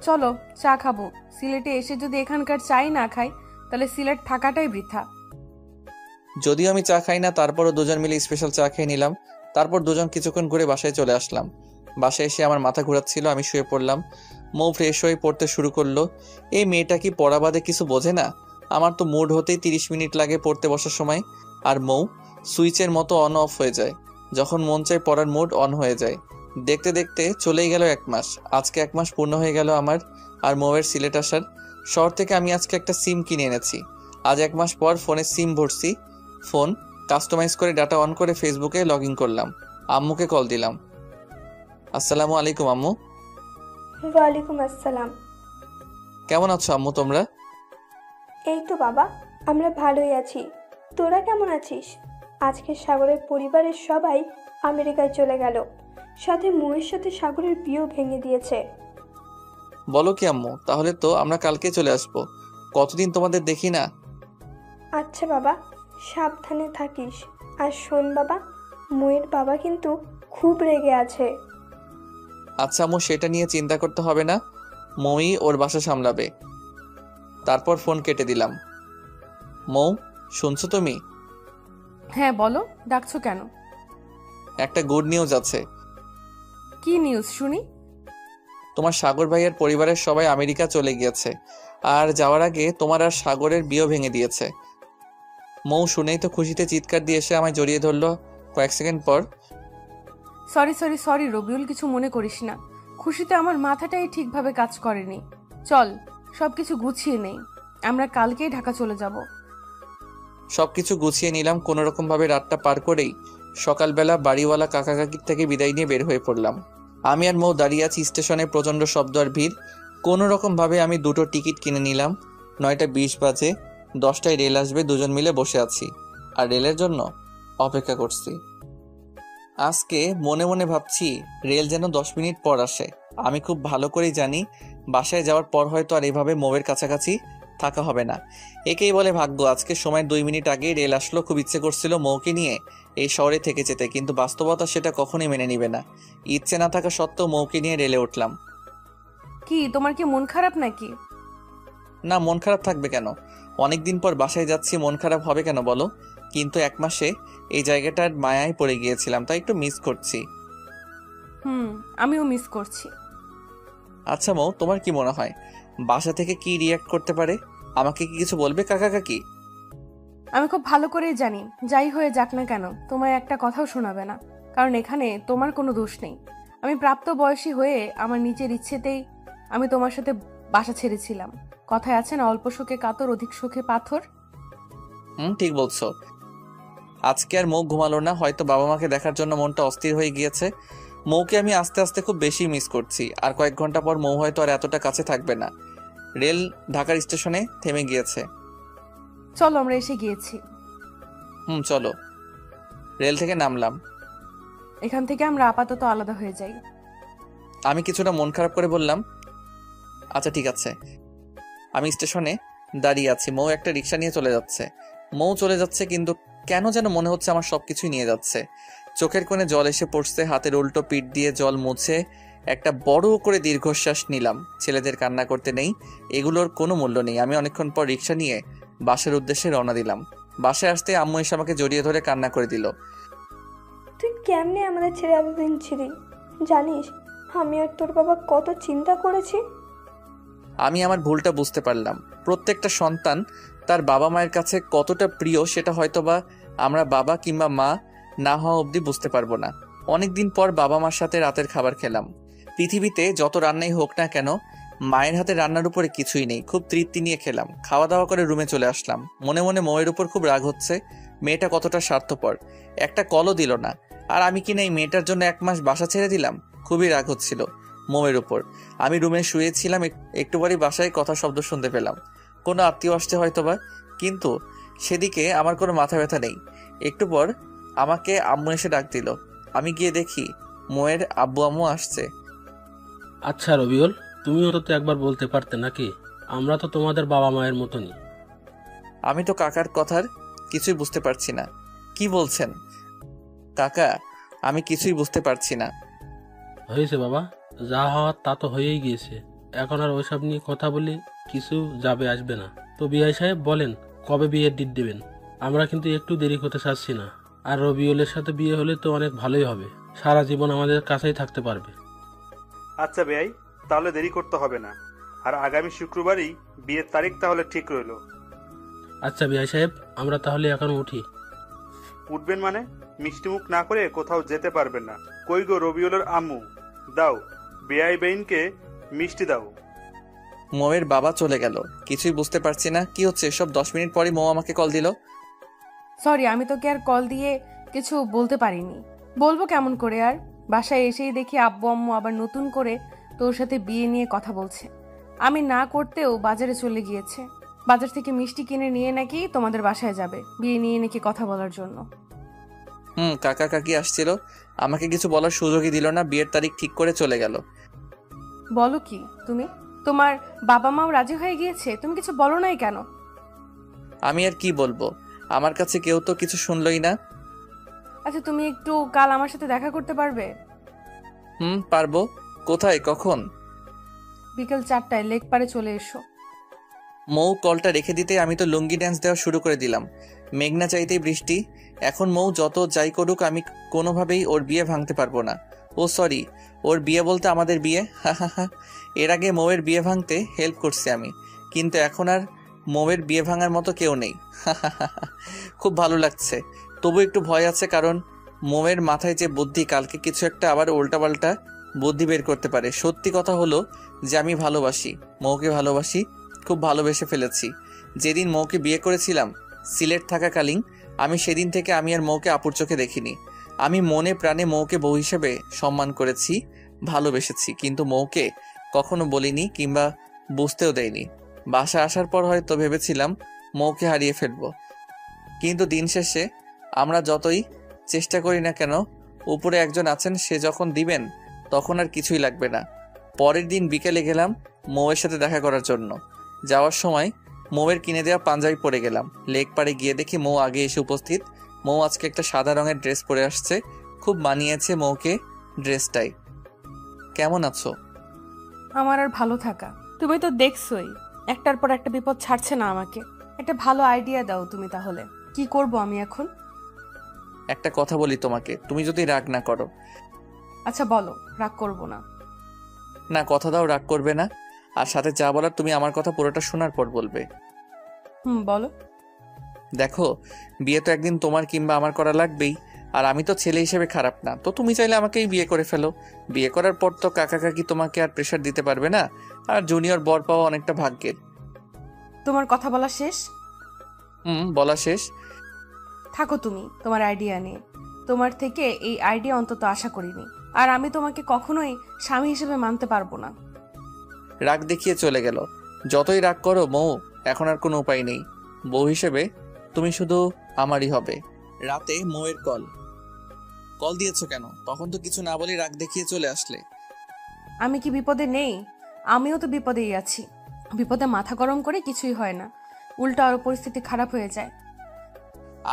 চলো চা খাবো। সিলেটে এসে যদি এখানকার চাই না খাই তাহলে সিলেট থাকাটাই বৃথা। যদিও আমি চা খাই না, তারপরও দুজন মিলে স্পেশাল চা খেয়ে নিলাম। তারপর দুজন কিছুক্ষণ ঘুরে বাসায় চলে আসলাম। বাসায় এসে আমার মাথা ঘোরাচ্ছিল, আমি শুয়ে পড়লাম। মৌ ফ্রেশ হয়ে পড়তে শুরু করলো। এই মেয়েটা কি পড়া বাদে কিছু বোঝে না? আমার তো মুড হতেই 30 মিনিট লাগে পড়তে বসার সময়, আর মৌ সুইচের মতো অন অফ হয়ে যায়। যখন মন চায় পড়ার মুড অন হয়ে যায়। দেখতে দেখতে চলেই গেল 1 মাস। আজকে 1 মাস পূর্ণ হয়ে গেল আমার আর মৌয়ের সিলেট আসার। শহর থেকে আমি আজকে একটা সিম কিনে এনেছি। আজ 1 মাস পর ফোনে সিম ভরছি। ফোন কাস্টমাইজ করে ডাটা অন করে ফেসবুকে লগ ইন করলাম। আম্মুকে কল দিলাম। আসসালামু আলাইকুম আম্মু। ওয়ালাইকুম আসসালাম। কেমন আছো আম্মু তোমরা? এই তো বাবা, আমরা ভালোই আছি। তোরা কেমন আছিস? আজকে সাগরের পরিবারের সবাই আমেরিকায় চলে গেল। সাথে মৌয়ের সাথে সাগরের বিয়েও ভেঙে দিয়েছে। বলো কি আম্মু, তাহলে তো আমরা কালকে চলে আসবো। কতদিন তোমাদের দেখি না। আচ্ছা বাবা, সাবধানে থাকিস। আর শোন বাবা, মৌয়ের বাবা কিন্তু খুব রেগে আছে। আচ্ছা আম্মু, সেটা নিয়ে চিন্তা করতে হবে না। মৌই ওর বাসা সামলাবে। তারপর ফোন কেটে দিলাম। মৌ, শুনছো তুমি? হ্যাঁ বলো, ডাকছো কেন? একটা গুড নিউজ আছে। কি নিউজ শুনি? তোমার সাগর ভাইয়ের পরিবারের সবাই আমেরিকা চলে গিয়েছে, আর যাওয়ার আগে তোমার আর সাগরের বিয়েও ভেঙে দিয়েছে। মৌ শুনেই তো খুশিতে চিৎকার দিয়ে এসে আমায় জড়িয়ে ধরলো। কয়েক সেকেন্ড পর, সরি রবিউল, কিছু মনে করিস না। খুশিতে আমার মাথাটাই ঠিকভাবে কাজ করেনি। চল সবকিছু গুছিয়ে নেই, আমরা কালকেই ঢাকা চলে যাব। সবকিছু গুছিয়ে নিলাম। কোনো রকম ভাবে রাতটা পার করেই সকালবেলা বাড়িওয়ালা কাকা কাকির থেকে বিদায় নিয়ে বের হয়ে পড়লাম। আমি আর মৌ দাঁড়িয়ে আছি স্টেশনে। প্রচন্ড শব্দ আর ভিড়। কোনো রকম ভাবে আমি দুটো টিকিট কিনে নিলাম। 9টা 20 বাজে, 10টায় রেল আসবে। দুজন মিলে বসে আছি আর রেলের জন্য অপেক্ষা করছি। আজকে মনে মনে ভাবছি রেল যেন 10 মিনিট পর আসে। আমি খুব ভালো করেই জানি বাসায় যাওয়ার পর হয়তো আর এভাবে মৌয়ের কাছাকাছি থাকা হবে না। একেই বলে ভাগ্য। আজকে সময়ের 2 মিনিট আগেই রেল আসলো। খুব ইচ্ছে করছিল মৌকে নিয়ে এই শহরে থেকে যেতে, কিন্তু বাস্তবতা সেটা কখনোই মেনে নিবে না। ইচ্ছে না থাকা সত্ত্বেও মৌকে নিয়ে রেলে উঠলাম। কি তোমার কি মন খারাপ নাকি? না, মন খারাপ থাকবে কেন? অনেকদিন পর বাসায় যাচ্ছি, মন খারাপ হবে কেন বলো? কিন্তু 1 মাসে এই জায়গাটার মায়ায় পড়ে গিয়েছিলাম, তাই একটু মিস করছি। আমিও মিস করছি। আচ্ছা মৌ, তোমার কি মনে হয় বাসা থেকে কি রিয়াক্ট করতে পারে? আমাকে কি কিছু বলবে কাকা কাকি? আমি খুব ভালো করেই জানি যাই হয়ে যাক না কেন তোমায় একটা কথাও শোনাবে না, কারণ এখানে তোমার কোনো দোষ নেই। আমি প্রাপ্ত বয়সী হয়ে আমার নিজের ইচ্ছেতেই আমি তোমার সাথে বাসা ছেড়েছিলাম। কথায় আছে না, অল্প শোকে কাতর অধিক শোকে পাথর। ঠিক বলছো। আজকে আর মৌ ঘুমালো না। হয়তো বাবা মাকে দেখার জন্য মনটা অস্থির হয়ে গিয়েছে। মৌকে আমি আস্তে আস্তে খুব বেশি মিস করছি। আর কয়েক ঘন্টা পর মৌ হয়তো আর এতটা কাছে থাকবে না। রেল ঢাকার স্টেশনে থেমে গিয়েছে। চলো, আমরা এসে গিয়েছি। চলো। রেল থেকে নামলাম। এখান থেকে আমরা আপাতত আলাদা হয়ে যাই। আমি কিছুটা মন খারাপ করে বললাম, আচ্ছা ঠিক আছে। আমি স্টেশনে দাঁড়িয়ে আছি। মৌ একটা রিক্সা নিয়ে চলে যাচ্ছে। মৌ চলে যাচ্ছে, কিন্তু কেন যেন মনে হচ্ছে আমার সবকিছুই নিয়ে যাচ্ছে। চোখের কোণে জল এসে পড়ছে। হাতের উল্টো পিঠ দিয়ে জল মুছে একটা বড় করে দীর্ঘশ্বাস নিলাম। ছেলেদের কান্না করতে নেই, এগুলোর কোনো মূল্য নেই। আমি অনেকক্ষণ পর রিক্সা নিয়ে বাসের উদ্দেশ্যে রওনা দিলাম। বাসায় আসতে আম্মু এসে আমাকে জড়িয়ে ধরে কান্না করে দিল। তুই কেমনে আমাদের ছেড়ে এতদিন ছিলি? জানিস আমি আর তোর বাবা কত চিন্তা করেছি। আমি আমার ভুলটা বুঝতে পারলাম। প্রত্যেকটা সন্তান তার বাবা মায়ের কাছে কতটা প্রিয় সেটা হয়তোবা আমরা বাবা কিংবা মা না হওয়া অবধি বুঝতে পারবো না। অনেকদিন পর বাবা মার সাথে রাতের খাবার খেলাম। পৃথিবীতে যত রান্নাই হোক না কেন, মায়ের হাতে রান্নার উপরে কিছুই নেই। খুব তৃপ্তি নিয়ে খেলাম। খাওয়া দাওয়া করে রুমে চলে আসলাম। মনে মনে মৌয়ের উপর খুব রাগ হচ্ছে। মেয়েটা কতটা স্বার্থপর, একটা কলও দিল না। আর আমি কিনা এই মেয়েটার জন্য 1 মাস বাসা ছেড়ে দিলাম। খুবই রাগ হচ্ছিল মৌয়ের উপর। আমি রুমে শুয়েছিলাম, একটু পরই বাসায় কথা শব্দ শুনতে পেলাম। কোনো আত্মীয় আসছে হয়তোবা, কিন্তু সেদিকে আমার কোনো মাথা ব্যথা নেই। একটু পর আমাকে আম্মু এসে ডাক দিল। আমি গিয়ে দেখি মৌয়ের আব্বু আম্মু আসছে। আচ্ছা রবিউল, তুমিও তো একবার বলতে পারতে নাকি? আমরা তো তোমাদের বাবা মায়ের মতনই। আমি তো কাকার কথার কিছুই বুঝতে পারছি না। কি বলছেন কাকা? আমি কিছুই বুঝতে পারছি না। হয়েছে বাবা, যা হওয়ার তা তো হয়েই গিয়েছে। এখন আর ওইসব নিয়ে কথা বলি কিছু যাবে আসবে না। তো বিআই সাহেব বলেন কবে বিয়ের ডেট দেবেন? আমরা কিন্তু একটু দেরি করতে চাচ্ছি না। আর রবিউলের সাথে বিয়ে হলে তো অনেক ভালোই হবে, সারা জীবন আমাদের কাছেই থাকতে পারবে। আচ্ছা বেয়াই, তাহলে দেরি করতে হবে না। আর আগামী শুক্রবারই বিয়ের তারিখ তাহলে ঠিক রইল। আচ্ছা বিআই সাহেব, আমরা তাহলে এখন উঠি। উঠবেন মানে? মিষ্টি মুখ না করে কোথাও যেতে পারবেন না। কই গো রবিউলের আম্মু, দাও বেয়াই বেইনকে মিষ্টি দাও। মৌয়ের বাবা চলে গেল। কিছুই বুঝতে পারছি না কি হচ্ছে এসব। 10 মিনিট পরই মৌ আমাকে কল দিল। সরি, আমি তোকে আর কল দিয়ে কিছু বলতে পারিনি। বলবো কেমন করে আর? বাসায় এসেই দেখি আব্বু আম্মু আবার নতুন করে তোর সাথে বিয়ে নিয়ে কথা বলছে। আমি না করতেও বাজারে চলে গিয়েছে। বাজার থেকে মিষ্টি কিনে নিয়ে নাকি তোমাদের বাসায় যাবে, বিয়ে নিয়ে নাকি কথা বলার জন্য। কাকা কাকি আসছিল, আমাকে কিছু বলার সুযোগই দিল না। বিয়ের তারিখ ঠিক করে চলে গেল। বলো কি তুমি? তোমার বাবা মাও রাজি হয়ে গিয়েছে, তুমি কিছু বলো নাই কেন? আমি আর কি বলবো, আমার কাছে কেউ তো কিছু শুনলই না। আচ্ছা, তুমি একটু কাল আমার সাথে দেখা করতে পারবে? পারবো। কোথায়, কখন? বিকেল 4টায় লেক পারে চলে এসো। মৌ কলটা রেখে দিতে আমি তো লুঙ্গি ড্যান্স দেওয়া শুরু করে দিলাম। মেঘনা চাইতেই বৃষ্টি। এখন মৌ যত যাই করুক, আমি কোনোভাবেই ওর বিয়ে ভাঙতে পারবো না। ও সরি, ওর বিয়ে বলতে আমাদের বিয়ে। হা। এর আগে মৌয়ের বিয়ে ভাঙতে হেল্প করছি আমি, কিন্তু এখন আর মৌয়ের বিয়ে ভাঙার মতো কেউ নেই। খুব ভালো লাগছে, তবু একটু ভয় আছে, কারণ মৌয়ের মাথায় যে বুদ্ধি, কালকে কিছু একটা আবার উল্টাপাল্টা বুদ্ধি বের করতে পারে। সত্যি কথা হলো যে আমি ভালোবাসি, মৌকে ভালোবাসি, খুব ভালোবেসে ফেলেছি। যেদিন মৌকে বিয়ে করেছিলাম সিলেট থাকাকালীন, আমি সেদিন থেকে আমি আর মৌকে আপুর চোখে দেখিনি। আমি মনে প্রাণে মৌকে বউ হিসেবে সম্মান করেছি, ভালোবেসেছি, কিন্তু মৌকে কখনো বলিনি কিংবা বুঝতেও দেয়নি। বাসা আসার পর হয়তো ভেবেছিলাম মৌকে হারিয়ে ফেলবো, কিন্তু দিন শেষে আমরা যতই চেষ্টা করি না কেন, উপরে একজন আছেন, সে যখন দিবেন তখন আর কিছুই লাগবে না। পরের দিন বিকেলে গেলাম মৌয়ের সাথে দেখা করার জন্য। যাওয়ার সময় মৌয়ের কিনে দেওয়া পাঞ্জাবি পরে গেলাম। লেক পাড়ে গিয়ে দেখি মৌ আগে এসে উপস্থিত। মৌ আজকে একটা সাদা রঙের ড্রেস পরে আসছে, খুব মানিয়েছে মৌকে ড্রেসটাই। কেমন আছো? আমার আর ভালো থাকা, তুমি তো দেখছোই একটার পর একটা বিপদ ছাড়ছে না আমাকে। একটা ভালো আইডিয়া দাও তুমি, তাহলে কি করব আমি এখন? একটা কথা বলি তোমাকে, তুমি যদি রাগ না করো। আচ্ছা বলো, রাগ করব না। না, কথা দাও রাগ করবে না। আর সাথে যা বলার তুমি আমার কথা পুরোটা শোনার পর বলবে। বলো। দেখো, বিয়ে তো একদিন তোমার কিংবা আমার করা লাগবেই। আর আমি তো ছেলে হিসেবে খারাপ না, তো তুমি চাইলে আমাকেই বিয়ে করে ফেলো। বিয়ে করার পর তো কাকা কাকি তোমাকে আর প্রেশার দিতে পারবে না। আর জুনিয়র বর পাওয়া অনেকটা ভাগ্যের। তোমার কথা বলা শেষ? বলা শেষ। থাকো তুমি তোমার আইডিয়া নিয়ে। তোমার থেকে এই আইডিয়া অন্তত আশা করিনি। আর আমি তোমাকে কখনোই স্বামী হিসেবে মানতে পারবো না। রাগ দেখিয়ে চলে গেল। যতই রাগ করো মৌ, এখন আর কোনো উপায় নেই। বউ হিসেবে তুমি শুধু আমারই হবে। রাতে মৌয়ের কল দিয়েছো কেন? তখন তো কিছু না বলে রাগ দেখিয়ে চলে আসলে। আমি কি বিপদে নেই? আমিও তো বিপদেই আছি। বিপদে মাথা গরম করে কিছুই হয় না, উল্টা আরো পরিস্থিতি খারাপ হয়ে যায়।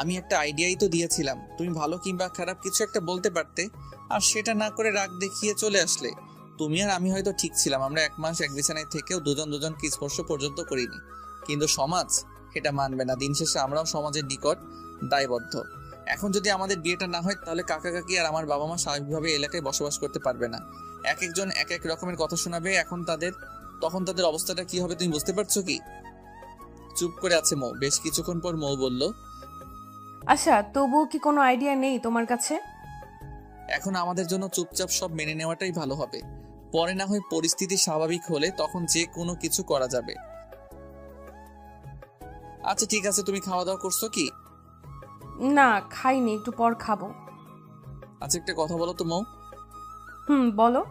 আমি একটা আইডিয়াই তো দিয়েছিলাম, তুমি ভালো কিংবা খারাপ কিছু একটা বলতে পারতে, আর সেটা না করে রাগ দেখিয়ে চলে আসলে। তুমি আর আমি হয়তো ঠিক ছিলাম, আমরা 1 মাস এক বিছানায় থেকেও দুজনকে স্পর্শ পর্যন্ত করিনি, কিন্তু সমাজ এটা মানবে না। দিন শেষে আমরাও সমাজের নিকট দায়বদ্ধ। এখন যদি আমাদের বিয়েটা না হয়, তাহলে কাকা কাকি আর আমার বাবা মা স্বাভাবিকভাবে এলাকায় বসবাস করতে পারবে না। এক একজন এক এক রকমের কথা শোনাবে। তখন তাদের অবস্থাটা কি হবে তুমি বুঝতে পারছো কি? চুপ করে আছে মৌ। বেশ কিছুক্ষণ পর মৌ বলল, আচ্ছা তবুও কি কোনো আইডিয়া নেই তোমার কাছে? এখন আমাদের জন্য চুপচাপ সব মেনে নেওয়াটাই ভালো হবে। পরে না হয় পরিস্থিতি স্বাভাবিক হলে তখন যে কোনো কিছু করা যাবে। আচ্ছা ঠিক আছে, তুমি খাওয়া দাওয়া করছো কি? না খাইনি, একটু পর খাবো। আচ্ছা একটা কথা বলো তো মৌ, বলো।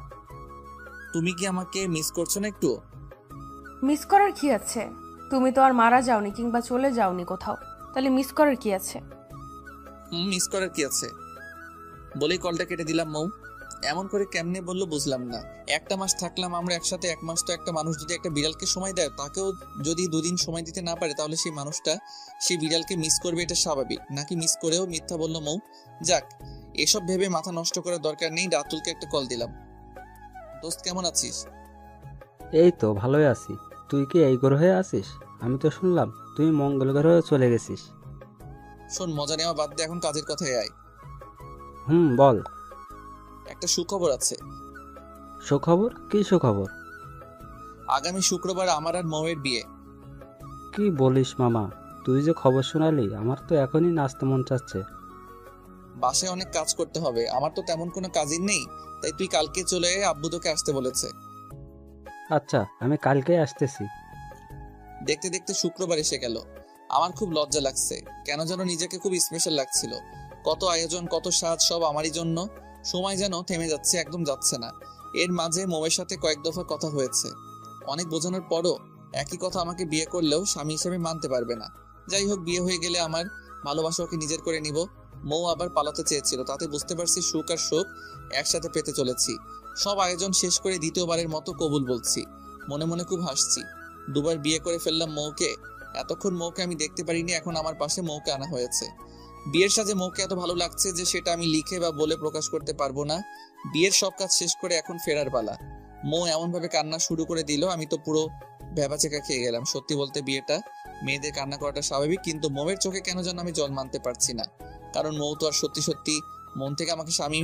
তুমি কি আমাকে মিস করছো না একটু? মিস করার কি আছে? তুমি তো আর মারা যাওনি কিংবা চলে যাওনি কোথাও, তাহলে মিস করার কি আছে? মিস করার কি আছে বলেই কলটা কেটে দিলাম মৌ। এমন করে কেমনে বললো বুঝলাম না। একটা মাস থাকলাম আমরা একসাথে, এক মাস তো একটা মানুষ যদি একটা বিড়ালকে সময় দেয়, তাকেও যদি দুদিন সময় দিতে না পারে, তাহলে সেই মানুষটা সেই বিড়ালকে মিস করবে, এটা স্বাভাবিক নাকি? মিস করেও মিথ্যা বললো মৌ। যাক, এসব ভেবে মাথা নষ্ট করার দরকার নেই। রাতুলকে একটা কল দিলাম। দোস্ত কেমন আছিস? এই তো ভালোই আছি। তুই কি এই গ্রহে আছিস? আমি তো শুনলাম তুই মঙ্গল গ্রহে চলে গেছিস। শোন, মজা নেওয়া বাদ দে, এখন কাজের কথায় আয়। বল। একটা সুখবর আছে। সুখবর? কি সুখবর? আগামী শুক্রবার আমার আর মৌয়ের বিয়ে। কি বলিস মামা, তুই যে খবর শোনালি আমার তো এখনই নাচতে মন চাচ্ছে। বাসায় অনেক কাজ করতে হবে, আমার তো তেমন কোনো কাজই নেই, তাই তুই কালকে চলে আয়, আব্বু তোকে আসতে বলেছে। আচ্ছা, আমি কালকেই আসতেছি। দেখতে দেখতে শুক্রবার এসে গেল। আমার খুব লজ্জা লাগছে, কেন যেন নিজেকে খুব স্পেশাল লাগছিল। কত আয়োজন, কত সাজ, সব আমারই জন্য। সময় যেন থেমে যাচ্ছে, একদম যাচ্ছে না। এর মাঝে মৌয়ের সাথে কয়েক দফা কথা হয়েছে। অনেক বোঝানোর পরও একই কথা, আমাকে বিয়ে করলেও স্বামী হিসেবে মানতে পারবে না। যাই হোক, বিয়ে হয়ে গেলে আমার ভালোবাসা ওকে নিজের করে নিব। মৌ আবার পালাতে চেয়েছিল, তাতে বুঝতে পারছি সুখ আর শোক একসাথে পেতে চলেছি। সব আয়োজন শেষ করে দ্বিতীয়বারের মতো কবুল বলছি। মনে মনে খুব হাসছি। দুবার বিয়ে করে ফেললাম মৌকে। এতক্ষণ মৌকে আমি দেখতে পারিনি, এখন আমার পাশে মৌকে আনা হয়েছে। বিয়ের সাজে মৌকে এত ভালো লাগছে যে সেটা আমি লিখে বা বলে প্রকাশ করতে পারবো না। বিয়ের সব কাজ শেষ করে এখন ফেরার পালা। মৌ এমন ভাবে কান্না শুরু করে দিল, আমি তো পুরো ভ্যাবাচেকা খেয়ে গেলাম। সত্যি বলতে বিয়েটা মেয়েদের কান্না করাটা স্বাভাবিক, কিন্তু মৌয়ের চোখে কেন যেন আমি জল মানতে পারছি না। কারণ মৌ তো আর সত্যি সত্যি মন থেকে আমাকে স্বামী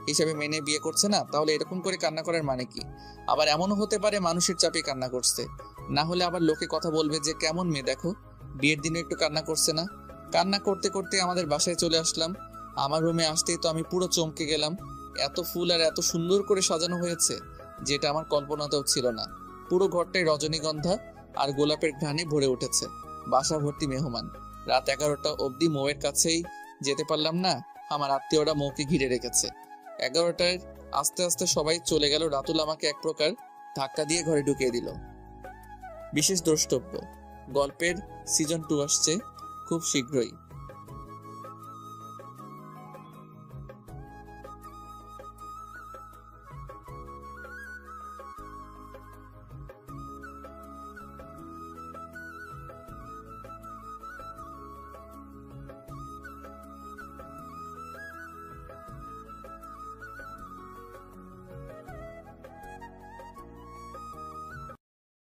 হিসেবে মেনে বিয়ে করছে না। তাহলে এরকম করে কান্না করার মানে কি? আবার এমনও হতে পারে মানুষের চাপে কান্না করছে, না হলে আবার লোকে কথা বলবে যে কেমন মেয়ে দেখো, বিয়ের দিনে একটু কান্না করছে না। কান্না করতে করতে আমাদের বাসায় চলে আসলাম। আমার রুমে আসতেই তো আমি পুরো চমকে গেলাম। এত ফুল আর এত সুন্দর করে সাজানো হয়েছে, যেটা আমার কল্পনাতেও ছিল না। পুরো ঘরটাই রজনীগন্ধা আর গোলাপের ঘ্রাণে ভরে উঠেছে। বাসা ভর্তি মেহমান। রাত 11টা অবধি মৌয়ের কাছেই যেতে পারলাম না, আমার আত্মীয়রা মৌকে ঘিরে রেখেছে। 11টায় আস্তে আস্তে সবাই চলে গেল। রাতুল আমাকে এক প্রকার ধাক্কা দিয়ে ঘরে ঢুকিয়ে দিল। বিশেষ দ্রষ্টব্য, গল্পের সিজন 2 আসছে খুব শীঘ্রই।